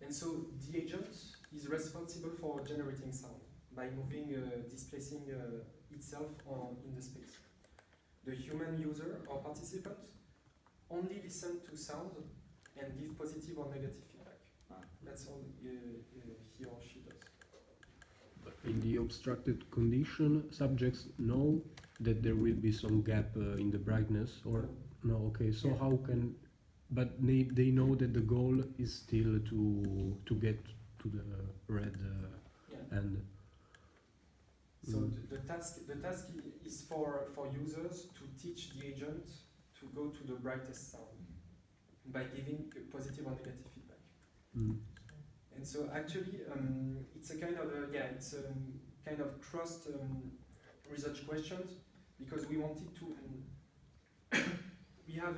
Speaker 2: And so the agent is responsible for generating sound by moving, displacing itself in the space. The human user or participant only listen to sound and give positive or negative feedback. That's all he or she does.
Speaker 6: In the obstructed condition, subjects know that there will be some gap in the brightness, or no? Okay, so
Speaker 2: Yeah.
Speaker 6: how can? But they know that the goal is still to get to the red
Speaker 2: Yeah.
Speaker 6: end.
Speaker 2: So the task is for users to teach the agent to go to the brightest sound by giving positive or negative feedback.
Speaker 6: Mm.
Speaker 2: And so actually, it's a kind of it's a kind of crossed research questions, because we wanted to we have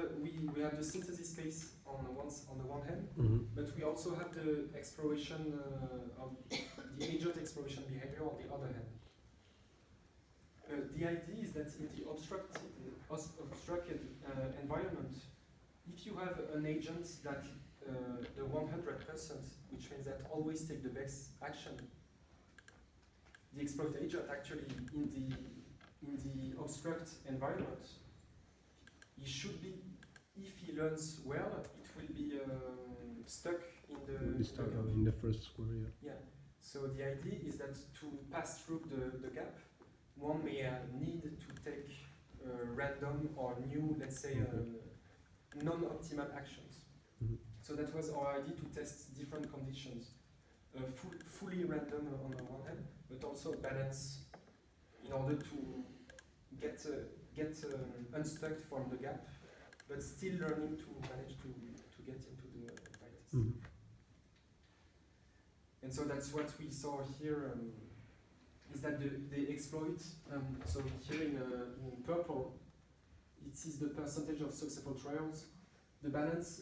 Speaker 2: the synthesis space on the one hand,
Speaker 6: Mhm.
Speaker 2: but we also have the exploration of the agent exploration behavior on the other hand. The idea is that in the obstructed environment, if you have an agent that the 100%, which means that always take the best action, the exploit agent actually in the obstruct environment, he should be, if he learns well, it will be stuck in the
Speaker 6: Start
Speaker 2: gap.
Speaker 6: in the first square. Yeah.
Speaker 2: Yeah. So the idea is that to pass through the gap, one may need to take random or new, let's say, non-optimal actions.
Speaker 6: Mhm.
Speaker 2: So that was our idea, to test different conditions. Fully random on the one hand, but also balance in order to get unstuck from the gap, but still learning to manage to get into the brightest.
Speaker 6: Mhm.
Speaker 2: And so that's what we saw here, is that the exploit, so here in purple, it is the percentage of successful trials. The balance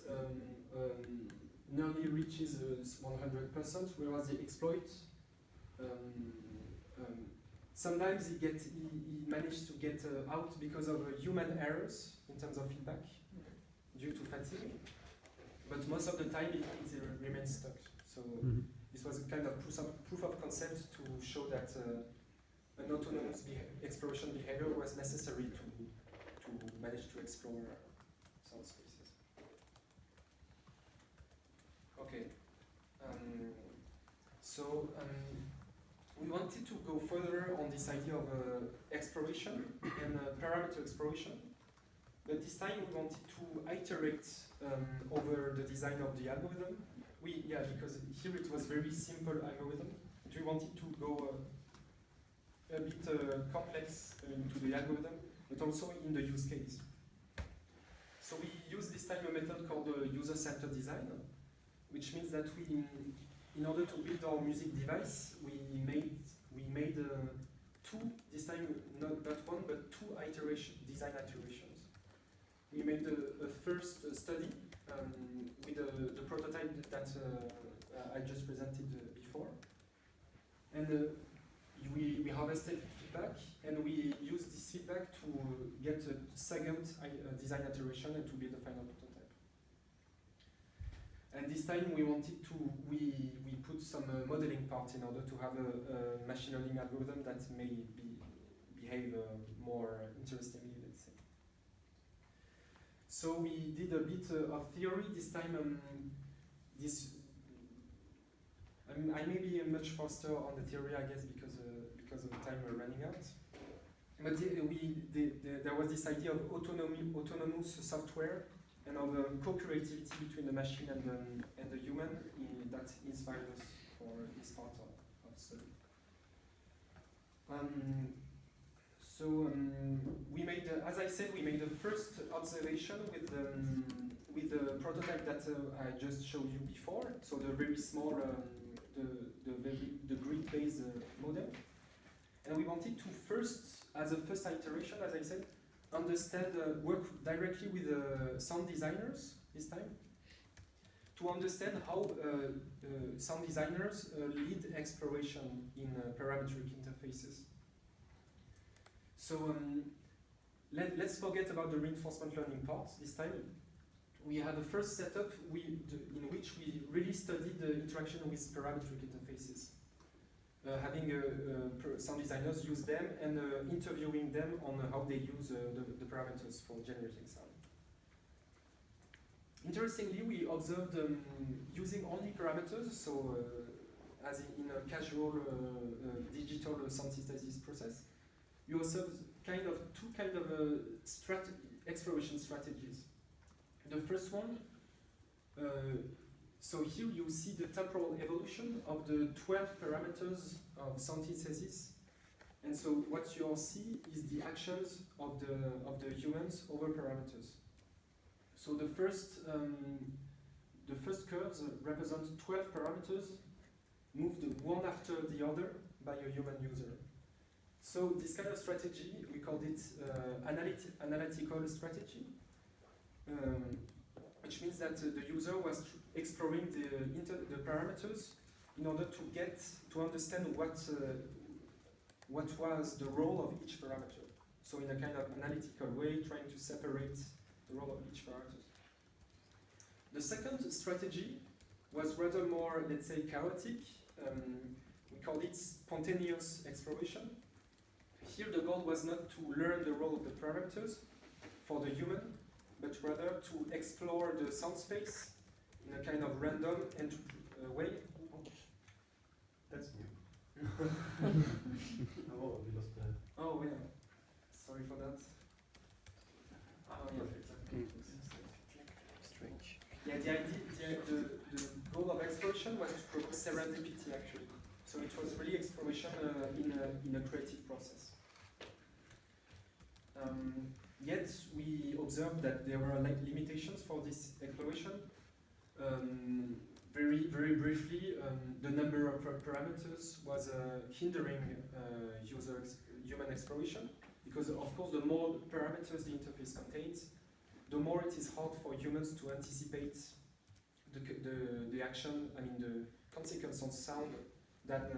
Speaker 2: nearly reaches 100%, whereas the exploit, sometimes he managed to get out because of human errors in terms of feedback due to fatigue, but most of the time it remains stuck. So
Speaker 6: Mhm.
Speaker 2: this was a kind of proof of concept to show that an autonomous exploration behavior was necessary to manage to explore sound spaces. Okay. We wanted to go further on this idea of exploration and parameter exploration, but this time we wanted to iterate over the design of the algorithm. Because here it was very simple algorithm, but we wanted to go a bit complex into the algorithm, but also in the use case. So we use this time a method called user-centered design, which means that in order to build our music device, we made two, this time not one, but two design iterations. We made a first study with the prototype that I just presented before, and we harvested feedback, and we used this feedback to get a second design iteration and to build a final prototype. And this time we wanted to, we put some modeling part in order to have a machine learning algorithm that may behave more interestingly, let's say. So we did a bit of theory this time. I may be much faster on the theory, I guess, because of the time we're running out. But there was this idea of autonomous software and of co-creativity between the machine and the human that inspired us for this part of the study. We made, as I said, we made the first observation with the prototype that I just showed you before. So the very small, the grid-based model, And we wanted to first, as a first iteration, as I said, understand, work directly with sound designers this time, to understand how sound designers lead exploration in parametric interfaces. So let's forget about the reinforcement learning part this time. We have a first setup in which we really studied the interaction with parametric interfaces. Having sound designers use them and interviewing them on how they use the parameters for generating sound. Interestingly, we observed using only parameters, so as in a casual digital sound synthesis process, you observe two kind of exploration strategies. The first one, so here you see the temporal evolution of the 12 parameters of sound synthesis, and so what you all see is the actions of the humans over parameters. So the first curves represent 12 parameters moved one after the other by a human user. So this kind of strategy, we called it analytical strategy, which means that the user was exploring the parameters in order to understand what was the role of each parameter. So in a kind of analytical way, trying to separate the role of each parameter. The second strategy was rather more, let's say, chaotic. We called it spontaneous exploration. Here the goal was not to learn the role of the parameters for the human, but rather to explore the sound space in a kind of random and way.
Speaker 3: That's new. Oh, we lost the...
Speaker 2: Oh yeah, sorry for that. Oh yeah.
Speaker 1: Strange.
Speaker 2: Yeah, the goal of exploration was to provoke serendipity actually. So it was really exploration in a creative process. Yet we observed that there were limitations for this exploration. Very briefly, the number of parameters was hindering human exploration, because of course the more parameters the interface contains, the more it is hard for humans to anticipate the action, I mean the consequence on sound that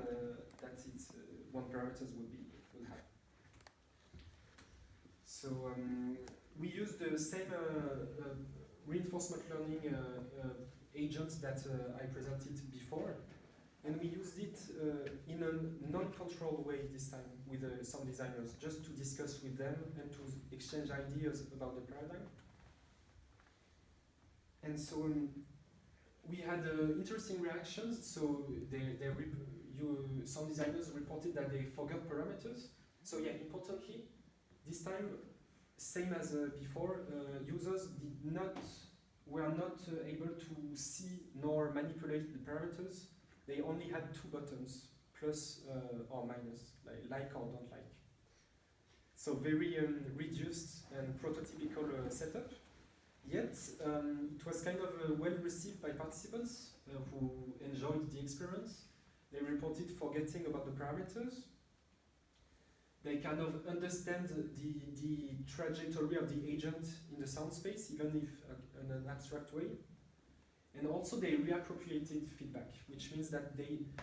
Speaker 2: its one parameters would have. So we used the same reinforcement learning agents that I presented before, and we used it in a non-controlled way this time with some designers, just to discuss with them and to exchange ideas about the paradigm. And so we had interesting reactions. So some designers reported that they forgot parameters. So yeah, importantly, this time, same as before, users were not able to see nor manipulate the parameters. They only had two buttons, plus or minus, like or don't like. So very reduced and prototypical setup. Yet it was kind of well received by participants who enjoyed the experience. They reported forgetting about the parameters. They kind of understand the trajectory of the agent in the sound space, even if in an abstract way. And also they reappropriated feedback, which means that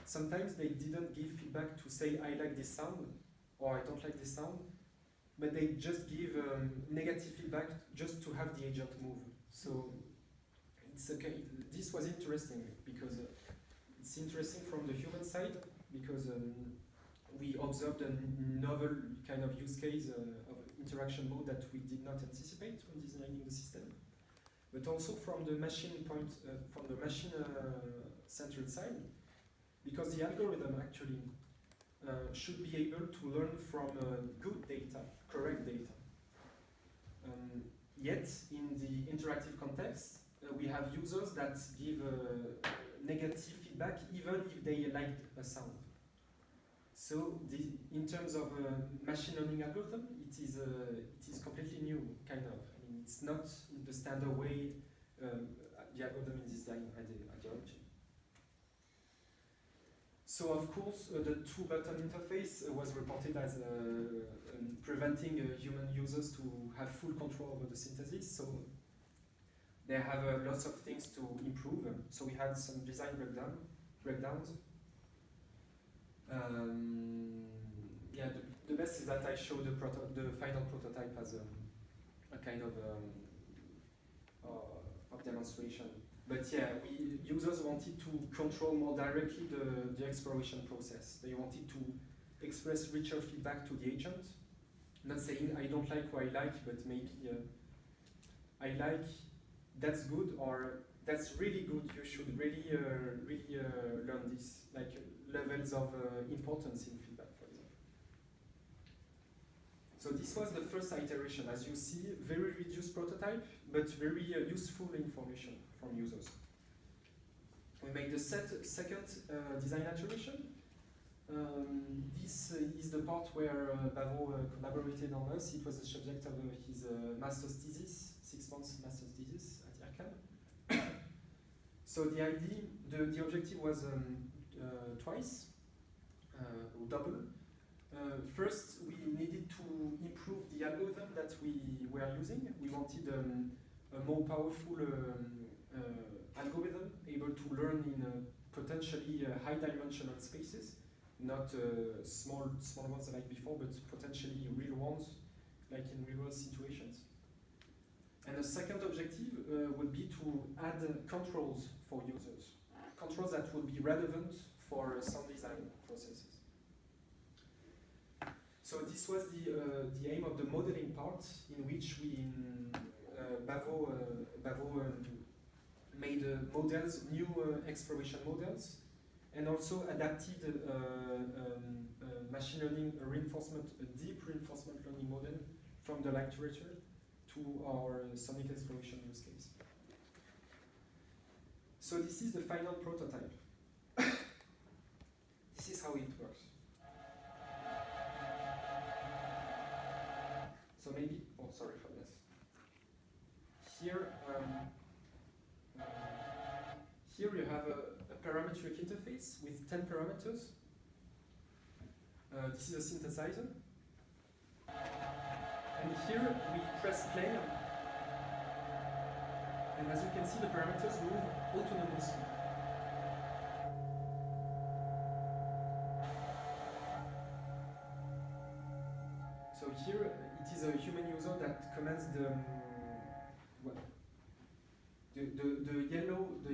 Speaker 2: sometimes they didn't give feedback to say, I like this sound, or I don't like this sound, but they just give negative feedback just to have the agent move. So it's okay. This was interesting, because it's interesting from the human side, because we observed a novel kind of use case of interaction mode that we did not anticipate when designing the system. But also from the machine centered side, because the algorithm actually should be able to learn from good data, correct data. Yet, in the interactive context, we have users that give negative feedback even if they like a sound. So, in terms of machine learning algorithm, it is completely new, kind of. I mean, it's not in the standard way the algorithm is designed ideology. So of course, the two-button interface was reported as preventing human users to have full control over the synthesis. So they have lots of things to improve. So we had some design breakdowns. Yeah, the best is that I show the final prototype as a kind of demonstration. But yeah, users wanted to control more directly the exploration process. They wanted to express richer feedback to the agent. Not saying I don't like what I like, but maybe I like, that's good, or that's really good, you should really learn this, like levels of importance in feedback, for example. So this was the first iteration. As you see, very reduced prototype, but very useful information from users. We made the second design iteration. This is the part where Bavo collaborated on us. It was the subject of his master's thesis, 6 months master's thesis at IRCAN. So the idea, the objective was twice, or double. First, we needed to improve the algorithm that we were using. We wanted a more powerful algorithm, able to learn in potentially high-dimensional spaces, not small ones like before, but potentially real ones, like in real-world situations. And the second objective would be to add controls for users, controls that would be relevant for sound design processes. So this was the aim of the modeling part, in which we Bavo made models, new exploration models, and also adapted machine learning reinforcement, a deep reinforcement learning model from the literature to our sonic exploration use case. So this is the final prototype. This is how it works. So maybe, oh sorry for this. Here, here you have a parametric interface with 10 parameters. This is a synthesizer. And here we press play. And as you can see, the parameters move autonomously. So here it is a human user that commands the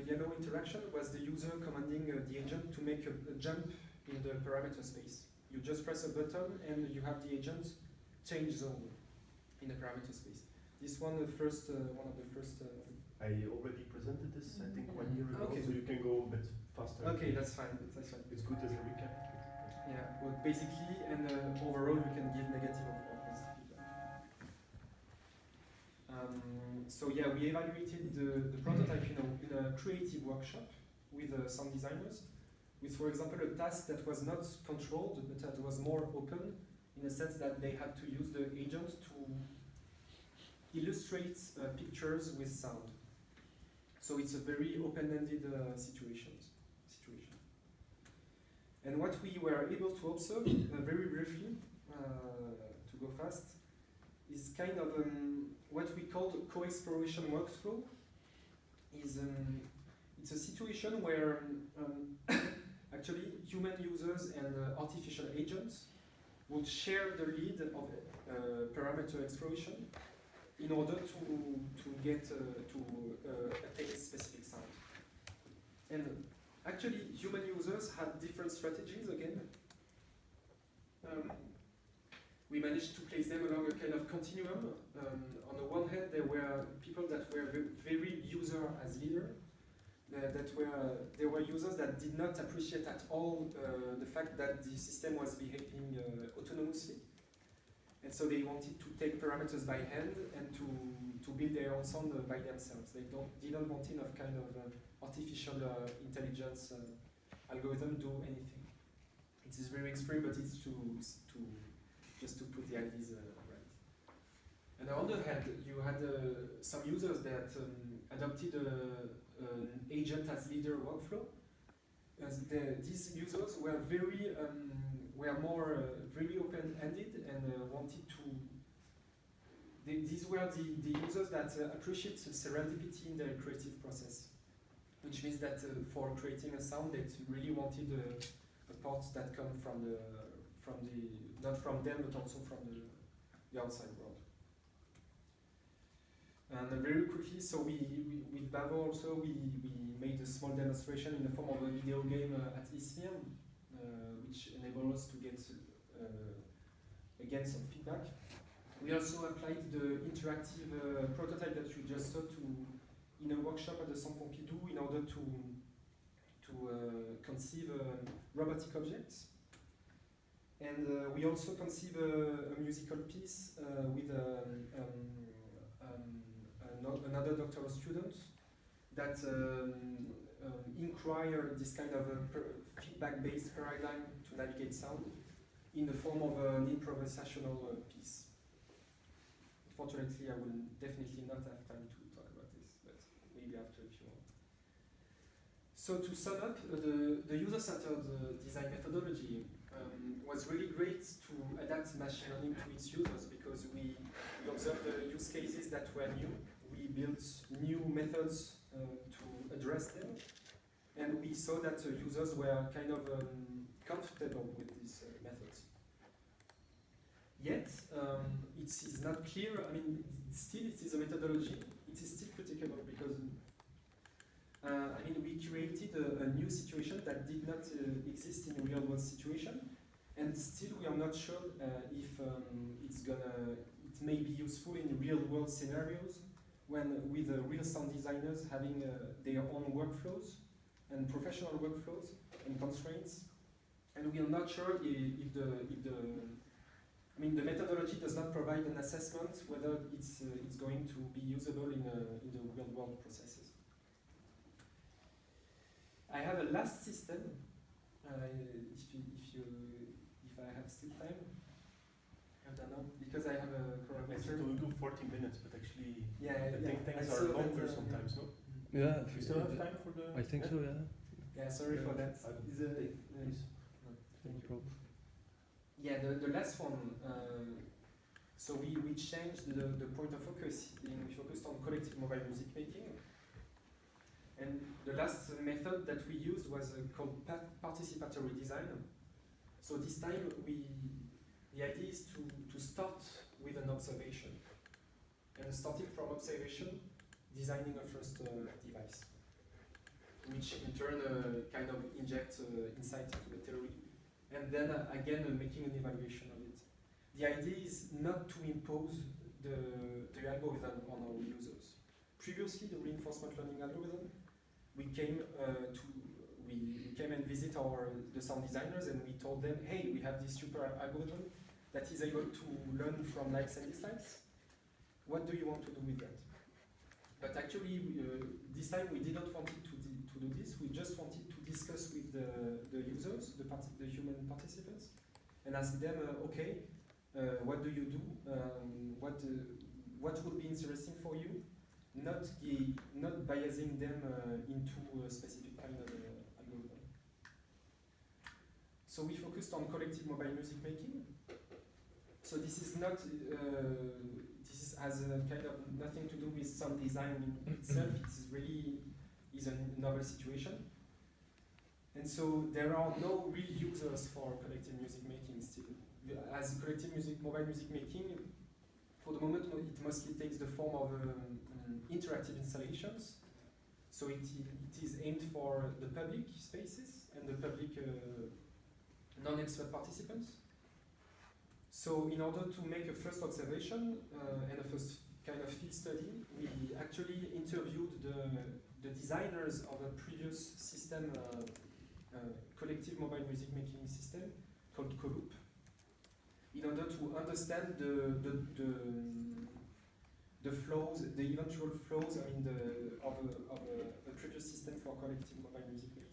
Speaker 2: yellow interaction was the user commanding the agent to make a jump in the parameter space. You just press a button and you have the agent change zone in the parameter space. This one, one of the first.
Speaker 3: I already presented this, I think, 1 year ago,
Speaker 2: Okay.
Speaker 3: so you can go a bit faster.
Speaker 2: Okay, that's fine. That's fine.
Speaker 3: It's good as a recap.
Speaker 2: Yeah, well, basically, and overall, you can give negative or positive feedback. So yeah, we evaluated the prototype in a creative workshop with some designers, with, for example, a task that was not controlled, but that was more open, in the sense that they had to use the agent to illustrate pictures with sound. So it's a very open-ended situation. And what we were able to observe, very briefly, to go fast, is kind of what we call co-exploration workflow. It's a situation where actually human users and artificial agents would share the lead of parameter exploration in order to get attain specific sound. And actually, human users had different strategies again. We managed to place them along a kind of continuum. On the one hand, there were people that were very user as leader. There were users that did not appreciate at all the fact that the system was behaving autonomously. And so they wanted to take parameters by hand and to build their own sound by themselves. They didn't want enough kind of artificial intelligence algorithm do anything. It is very extreme, but it's just to put the ideas right. And on the other hand, you had some users that adopted an agent as leader workflow. these users were very were more very open-ended and wanted to. These were the users that appreciate serendipity in their creative process, which means that for creating a sound, they really wanted a part that come from the not from them but also from the outside world. And very quickly, so with Bavo also we made a small demonstration in the form of a video game at ISMIR, which enabled us to get again some feedback. We also applied the interactive prototype that you just saw in a workshop at the Centre Pompidou in order to conceive robotic objects. And we also conceive a musical piece with another doctoral student that inquire this kind of feedback-based paradigm to navigate sound in the form of an improvisational piece. Unfortunately, I will definitely not have time to talk about this, but maybe after if you want. So to sum up, the user-centered design methodology was really great to adapt machine learning to its users because we observed the use cases that were new. We built new methods to address them, and we saw that users were kind of comfortable with these methods. Yet, it is not clear, I mean, still it is a methodology, it is still critical because I mean, we created a new situation that did not exist in a real world situation, and still we are not sure if it may be useful in real world scenarios when with real sound designers having their own workflows and professional workflows and constraints, and we are not sure if the methodology does not provide an assessment whether it's going to be usable in the real world processes. I have a last system. If I have still time, I don't know because I have a current
Speaker 3: I
Speaker 2: lecture.
Speaker 3: think we do 40 minutes, but actually
Speaker 2: Yeah,
Speaker 3: I think things
Speaker 2: I
Speaker 3: are
Speaker 2: saw
Speaker 3: longer
Speaker 2: that,
Speaker 3: sometimes, no?
Speaker 1: Yeah,
Speaker 3: We still have time for the...
Speaker 1: I think so, yeah.
Speaker 2: Yeah, sorry for that. Is it,
Speaker 3: Please.
Speaker 1: No problem.
Speaker 2: yeah, the last one. So we changed the point of focus. We focused on collective mobile music making. And the last method that we used was called participatory design. So this time the idea is to start with an observation. And starting from observation, designing a first device, which in turn kind of inject insight into the theory. And then again making an evaluation of it. The idea is not to impose the algorithm on our users. Previously, the reinforcement learning algorithm, we came and visit the sound designers and we told them, hey, we have this super algorithm that is able to learn from likes and dislikes. What do you want to do with that? But actually, this time we didn't want it to do this. We just wanted to discuss with the users, the human participants, and ask them, okay, what do you do? What would be interesting for you? Not biasing them into a specific kind of algorithm. So we focused on collective mobile music making. So this is not. This has kind of nothing to do with sound design in itself. It's a novel situation. And so there are no real users for collective music making still. As collective mobile music making, for the moment, it mostly takes the form of interactive installations. So it is aimed for the public spaces and the public non-expert participants. So in order to make a first observation and a first kind of field study, we actually interviewed the designers of a previous system, collective mobile music making system called Coloop, in order to understand the flows, the eventual flows, I mean, of a previous system for collective mobile music making.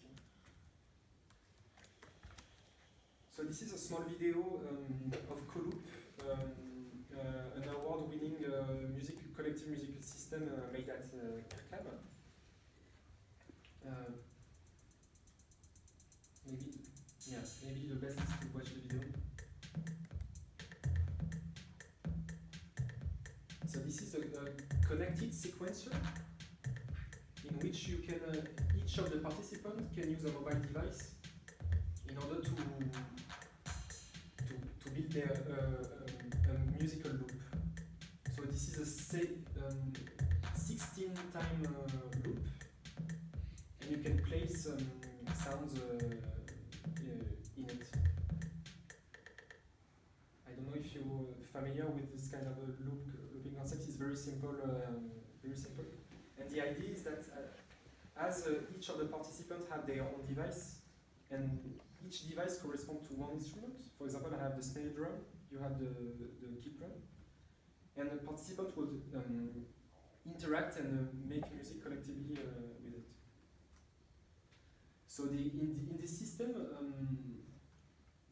Speaker 2: So this is a small video of Coloop, an award-winning collective musical system made at IRCAM. yeah, maybe the best is to watch the video. So this is a connected sequencer in which you can, each of the participants can use a mobile device in order to build their a musical loop. So this is a 16-time loop, and you can place sounds in it. I don't know if you're familiar with this kind of a looping concept. It's very simple, very simple. And the idea is that as each of the participants have their own device, and each device corresponds to one instrument. For example, I have the snare drum, you have the kick drum, and the participant would interact and make music collectively with it. So in this system,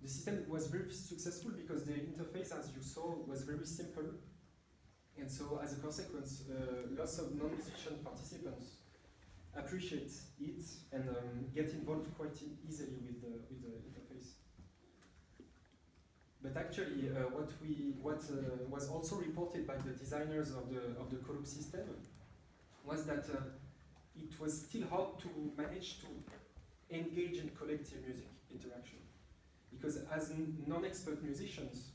Speaker 2: the system was very successful because the interface, as you saw, was very simple. And so as a consequence, lots of non-musician participants appreciate it and get involved quite easily with the interface. But actually, what was also reported by the designers of the Coloop system was that it was still hard to manage to engage in collective music interaction, because as non-expert musicians,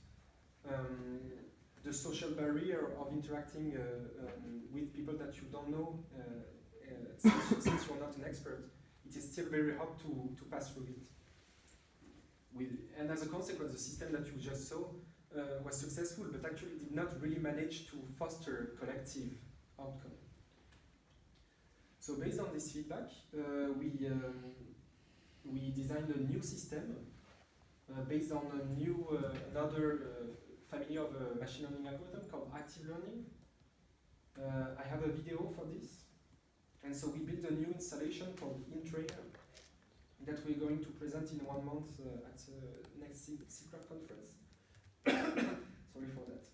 Speaker 2: the social barrier of interacting with people that you don't know, since you're not an expert, it is still very hard to pass through it. And as a consequence, the system that you just saw was successful, but actually did not really manage to foster collective outcome. So based on this feedback, we designed a new system based on another family of machine learning algorithm called active learning. I have a video for this. And so we built a new installation called InTrainer that we're going to present in 1 month at next Scurto conference. Sorry for that.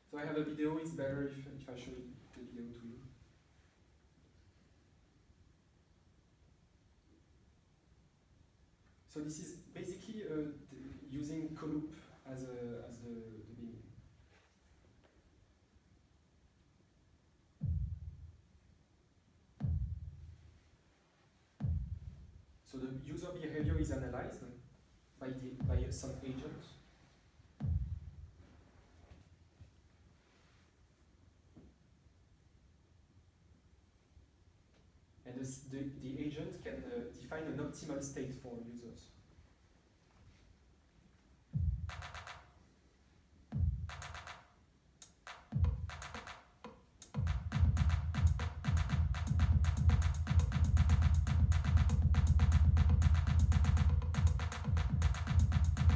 Speaker 2: So I have a video. It's better if I show the video to you. So this is basically using Coloop as the beginning. So the user behavior is analyzed by some agent. And the agent can define an optimal state for users.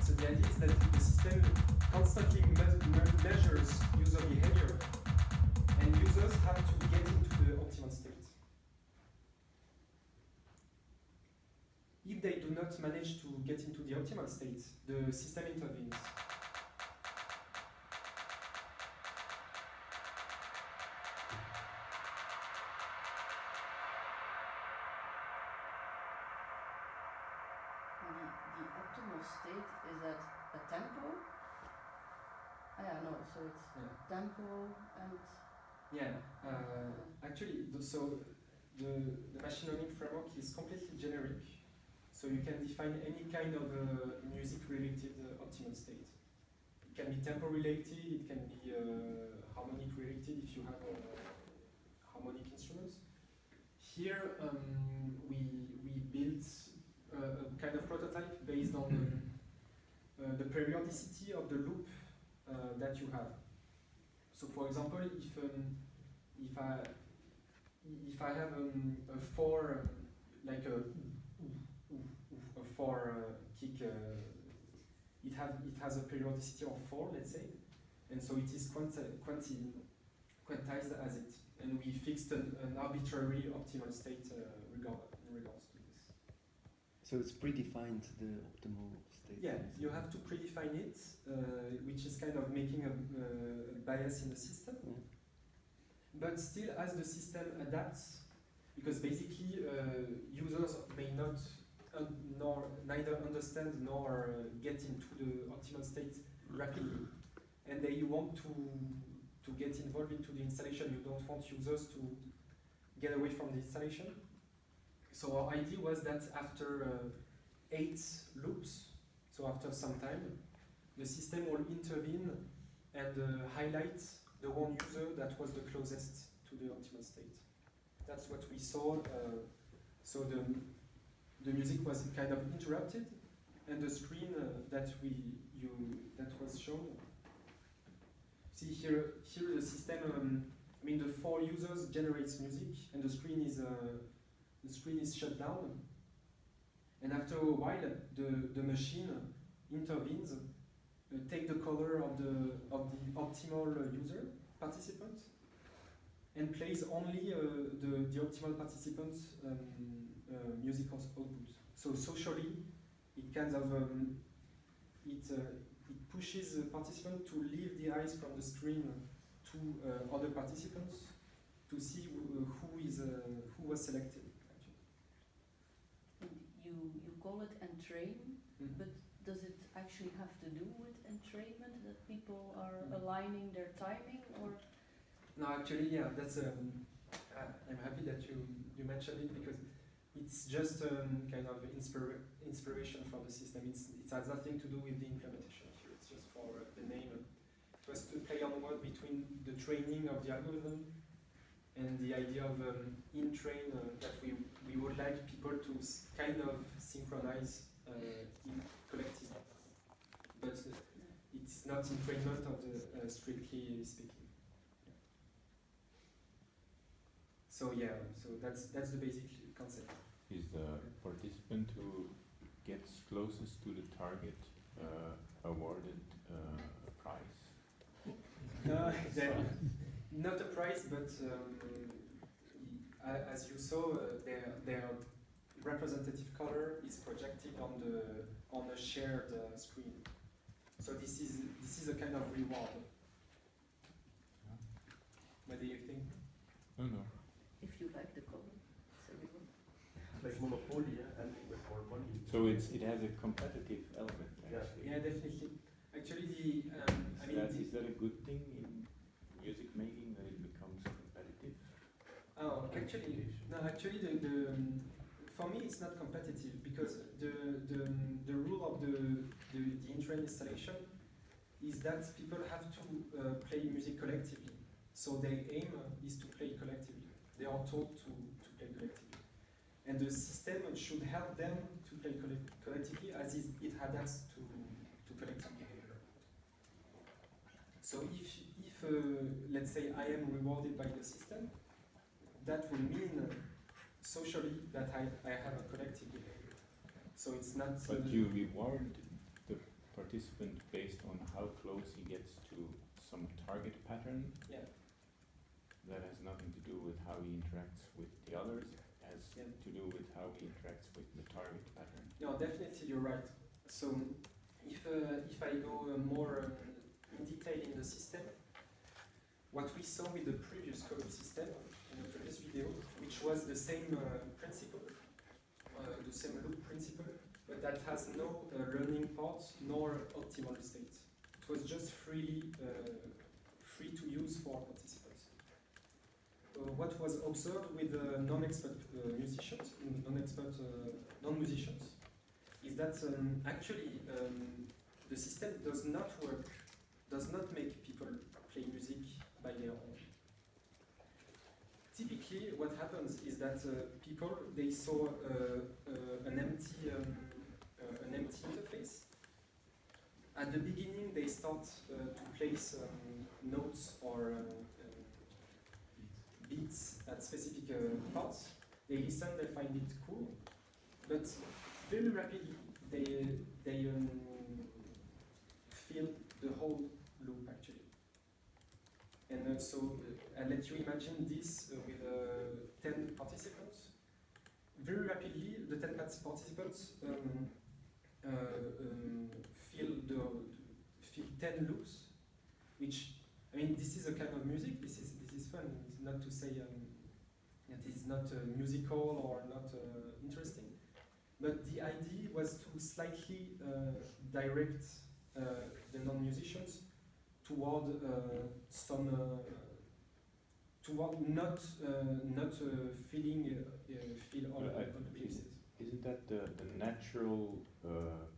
Speaker 2: So the idea is that the system constantly measures user behavior, and users have to get into the optimal state. If they do not manage to get into the optimal state, the system intervenes.
Speaker 4: The optimal state is at a tempo. Yeah, no, so it's tempo and.
Speaker 2: Yeah, actually, so the machine learning framework is completely generic. So you can define any kind of music-related optimal state. It can be tempo-related, it can be harmonic-related if you have harmonic instruments. Here we built a kind of prototype based on the periodicity of the loop that you have. So for example, if I have a 4 like a 4 kick, it has a periodicity of 4, let's say, and so it is quantized as it, and we fixed an arbitrary optimal state in regards to this.
Speaker 1: So it's predefined, the optimal state?
Speaker 2: Yeah, you have to predefine it, which is kind of making a bias in the system.
Speaker 1: Yeah.
Speaker 2: But still, as the system adapts, because basically users may not nor neither understand nor get into the optimal state rapidly, and they want to get involved into the installation. You don't want users to get away from the installation. So our idea was that after 8 loops, so after some time, the system will intervene and highlight the one user that was the closest to the optimal state. That's what we saw. So the music was kind of interrupted, and the screen that was shown. See here the system. I mean, the 4 users generates music, and the screen is shut down. And after a while, the machine intervenes, take the color of the optimal user participant, and plays only the optimal participant's music output. So socially, it kind of it pushes the participant to leave the eyes from the screen to other participants to see who was selected.
Speaker 4: And you call it entrain, but does it actually have to do with entrainment, that people are aligning their timing, or?
Speaker 2: No, actually, yeah, that's. I'm happy that you mentioned it, because it's just kind of inspiration for the system. It has nothing to do with the implementation here. It's just for the name. It was to play on word between the training of the algorithm and the idea of in-train that we would like people to kind of synchronize in collective. But it's not entrainment of the strictly speaking. So yeah, so that's the basic concept.
Speaker 5: Is the participant who gets closest to the target awarded a prize?
Speaker 2: Not a prize, but as you saw, their representative color is projected on the shared screen. So this is a kind of reward. What do you think?
Speaker 5: No.
Speaker 4: If you like the color, it's a reward.
Speaker 3: Like Monopoly, and with more money.
Speaker 5: So it has a competitive element, actually.
Speaker 2: Yeah, definitely. Actually,
Speaker 5: Is that a good thing in music making, that it becomes competitive?
Speaker 2: Oh, actually, no. Actually, for me, it's not competitive, because the rule of the in-train installation is that people have to play music collectively. So their aim is to play collectively. They are told to play collectively, and the system should help them to play collectively, as it adapts to collective behavior. So if let's say I am rewarded by the system, that will mean socially that I have a collective behavior. So it's not.
Speaker 5: But you reward the participant based on how close he gets to some target pattern.
Speaker 2: Yeah.
Speaker 5: That has nothing to do with how he interacts with the others. It has to do with how he interacts with the target pattern.
Speaker 2: No, definitely you're right. So if I go more in detail in the system, what we saw with the previous code system in the previous video, which was the same principle, the same loop principle, but that has no learning part nor optimal state. It was just free to use for participants. What was observed with non-expert musicians, non-musicians, is that actually the system does not make people play music by their own. Typically, what happens is that people, they saw an empty interface. At the beginning, they start to place notes or beats at specific parts. They listen, they find it cool, but very rapidly they feel the whole loop actually. And so I'll let you imagine this with 10 participants. Very rapidly, the 10 participants feel 10 loops, which, I mean, this is a kind of music. This is fun. It's not to say that it's not musical or not interesting, But the idea was to slightly direct the non-musicians toward some toward not feel all
Speaker 5: Well,
Speaker 2: the pieces.
Speaker 5: Isn't that the natural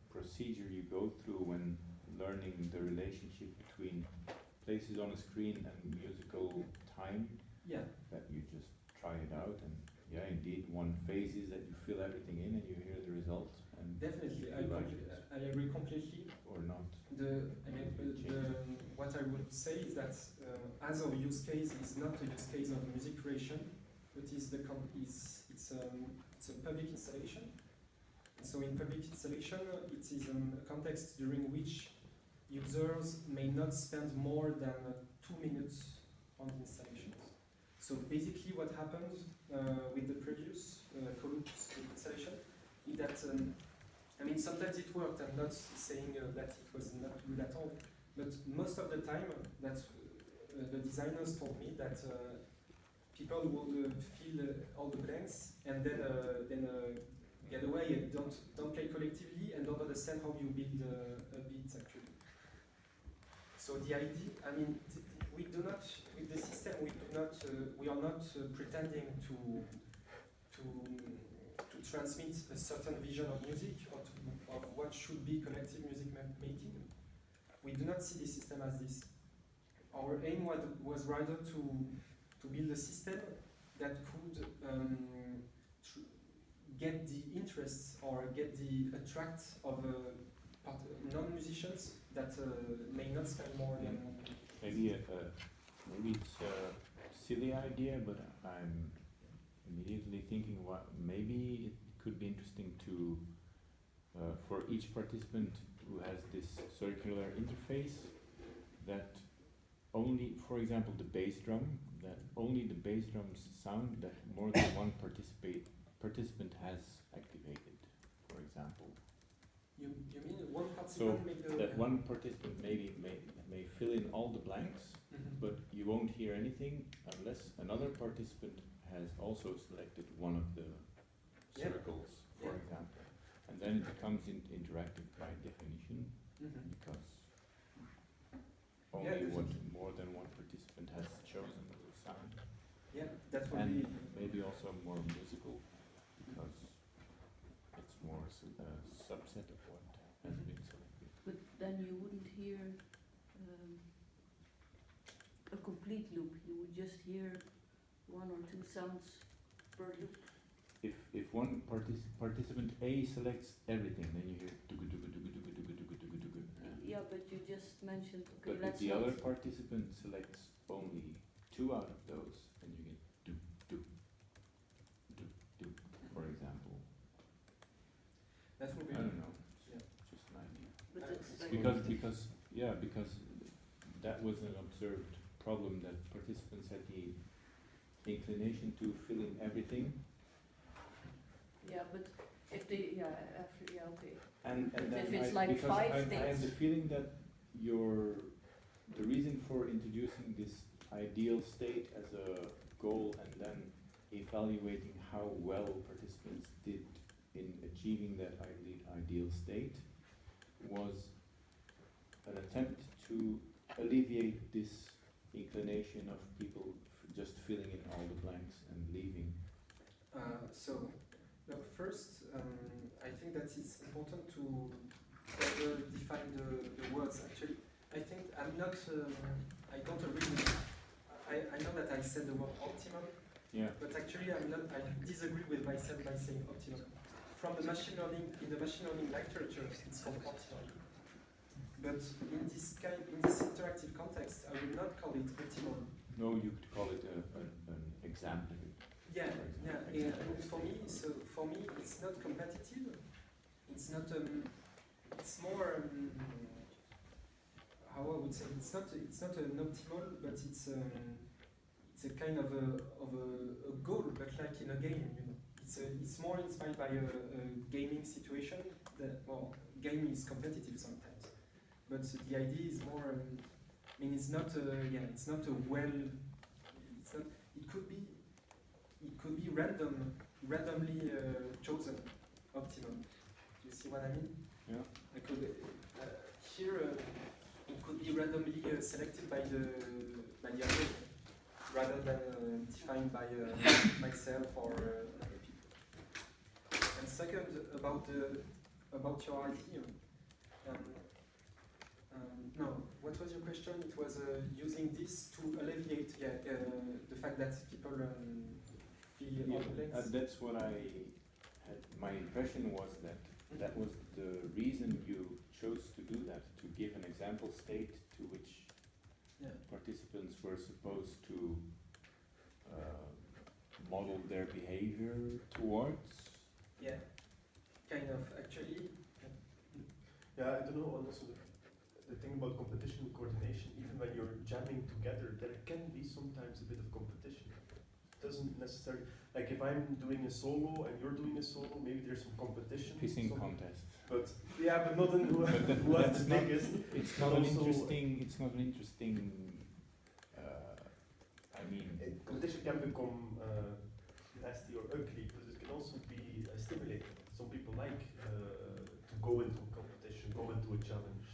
Speaker 5: procedure you go through when learning the relationship between places on a screen and musical time?
Speaker 2: Yeah.
Speaker 5: That you just try it out, and yeah, indeed, one phase is that you fill everything in and you hear the result, and
Speaker 2: Definitely,
Speaker 5: you
Speaker 2: I
Speaker 5: like it
Speaker 2: I agree completely.
Speaker 5: or not.
Speaker 2: What I would say is that as our use case is not a use case of music creation, but is it's a public installation. So in public installation, it is a context during which users may not spend more than 2 minutes on the installation. So basically, what happened with the previous Column installation is that sometimes it worked. I'm not saying that it was not good at all, but most of the time, that the designers told me that people would fill all the blanks and then get away and don't play collectively and don't understand how you build a beat actually. So the idea, we do not with the system. We are not pretending to transmit a certain vision of music or of what should be collective music making. We do not see the system as this. Our aim was rather to build a system that could get the interest or get the attract of non-musicians that may not spend more than.
Speaker 5: Maybe it's a silly idea, but I'm immediately thinking maybe it could be interesting to for each participant who has this circular interface, that only, for example, the bass drum, that only the bass drum's sound that more than one participant has activated, for example.
Speaker 2: You mean one participant
Speaker 5: that one participant may fill in all the blanks, but you won't hear anything unless another participant has also selected one of the circles, for example. And then it becomes interactive by definition, because only more than one participant has chosen the sound.
Speaker 2: Yeah, that would
Speaker 5: and
Speaker 2: be.
Speaker 5: Maybe also more musical, because it's more a subset of what has been selected.
Speaker 4: But then you wouldn't hear a complete loop. You would just hear one or two sounds per loop.
Speaker 5: If one participant A selects everything, then you hear tugu tugu tugu tugu tugu tugu tugu tugu.
Speaker 4: Yeah, but you just mentioned, okay,
Speaker 5: But if
Speaker 4: let's
Speaker 5: the
Speaker 4: not.
Speaker 5: other participant selects only 2 out of those, then you get do do do do, for example.
Speaker 2: That would be.
Speaker 5: I don't know.
Speaker 2: Yeah.
Speaker 5: Just an idea.
Speaker 4: But it's like
Speaker 5: Because that was an observed problem, that participants had the inclination to fill in everything.
Speaker 4: yeah, but if they okay.
Speaker 5: And
Speaker 4: But
Speaker 5: then
Speaker 4: if it's like
Speaker 5: because
Speaker 4: 5
Speaker 5: I have
Speaker 4: things.
Speaker 5: the feeling that the reason for introducing this ideal state as a goal and then evaluating how well participants did in achieving that ideal state was an attempt to alleviate this inclination of people just filling in all the blanks and leaving.
Speaker 2: First, I think that it's important to further define the words. Actually, I think I don't agree with. I know that I said the word optimum,
Speaker 5: Yeah.
Speaker 2: but actually I disagree with myself by saying optimum. From the machine learning, in the machine learning literature, it's called optimum. But in this interactive context, I would not call it optimum.
Speaker 5: No, you could call it an example.
Speaker 2: Yeah. And for me, it's not competitive. It's not. It's more. How I would say, it's not an optimal, but it's a kind of a goal, but like in a game, It's more inspired by a gaming situation. Gaming is competitive sometimes, but the idea is more. It's not. It's not a well. It's not. It could be randomly chosen optimum. You see what I mean?
Speaker 5: Yeah.
Speaker 2: I could here it could be randomly selected by the author rather than defined by myself or other people. And second, about your idea. No, what was your question? It was using this to alleviate the fact that people feel complex.
Speaker 5: That's what I had. My impression was that that was the reason you chose to do that, to give an example state to which participants were supposed to model their behavior towards.
Speaker 2: Yeah, kind of. Actually,
Speaker 3: Yeah, I don't know. Also, the thing about competition and coordination, even when you're jamming together, there can be sometimes a bit of competition. It doesn't necessarily, like if I'm doing a solo and you're doing a solo, maybe there's some competition.
Speaker 5: Pissing contest.
Speaker 3: But yeah, but not in who has
Speaker 5: That's
Speaker 3: the
Speaker 5: not-
Speaker 3: biggest.
Speaker 5: It's not an
Speaker 3: Also,
Speaker 5: interesting. It's not an interesting. I mean,
Speaker 3: competition can become nasty or ugly, but it can also be stimulating. Some people like to go into a competition, go into a challenge.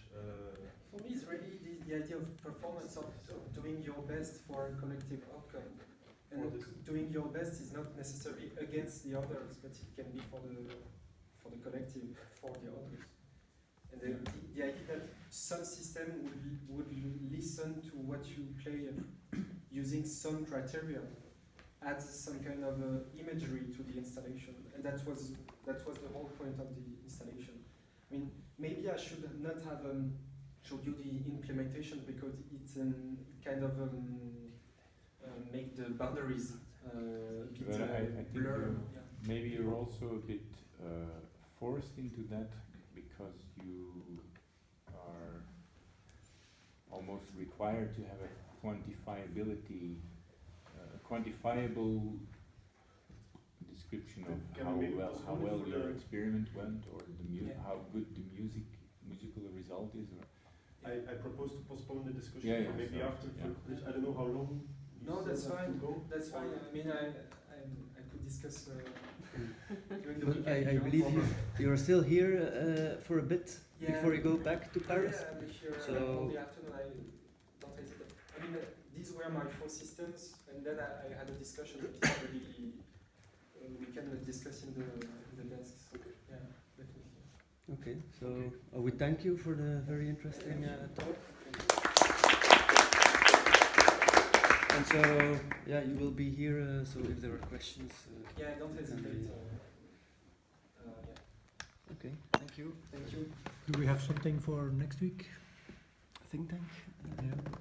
Speaker 2: for me, it's really the idea of performance, of doing your best for a collective outcome. And doing your best is not necessarily against the others, but it can be for the collective, for the others. And the idea that some system would listen to what you play using some criteria, adds some kind of imagery to the installation, and that was the whole point of the installation. I mean, maybe I should not have showed you the implementation because it kind of make the boundaries a bit
Speaker 5: But I think
Speaker 2: blur.
Speaker 5: maybe you're also a bit forced into that because you are almost required to have a quantifiable description of
Speaker 3: Can
Speaker 5: how
Speaker 3: we maybe
Speaker 5: well
Speaker 3: postpone it for
Speaker 5: your
Speaker 3: the-
Speaker 5: experiment went, or
Speaker 2: Yeah.
Speaker 5: how good the musical result is. Or
Speaker 3: I propose to postpone the discussion
Speaker 5: Yeah,
Speaker 3: for maybe
Speaker 5: so,
Speaker 3: after.
Speaker 5: yeah.
Speaker 3: I don't know how long. you
Speaker 2: No,
Speaker 3: still
Speaker 2: that's
Speaker 3: have to
Speaker 2: fine.
Speaker 3: go.
Speaker 2: That's fine. I mean, I could discuss during the
Speaker 1: But
Speaker 2: weekend.
Speaker 1: I
Speaker 2: if you
Speaker 1: believe
Speaker 2: want.
Speaker 1: you're still here for a bit
Speaker 2: Yeah.
Speaker 1: before you go back to Paris.
Speaker 2: Yeah, I'll be here
Speaker 1: So-
Speaker 2: all the afternoon. I don't hesitate. I mean, these were my 4 systems, and then I had a discussion that is really we can discuss in the desks. Yeah, definitely.
Speaker 1: Okay, so we thank you for the very interesting talk. And so, yeah, you will be here, so if there are questions.
Speaker 2: Yeah, don't hesitate.
Speaker 1: Okay, thank you.
Speaker 2: Thank you.
Speaker 7: Do we have something for next week?
Speaker 1: Think tank?
Speaker 7: Yeah.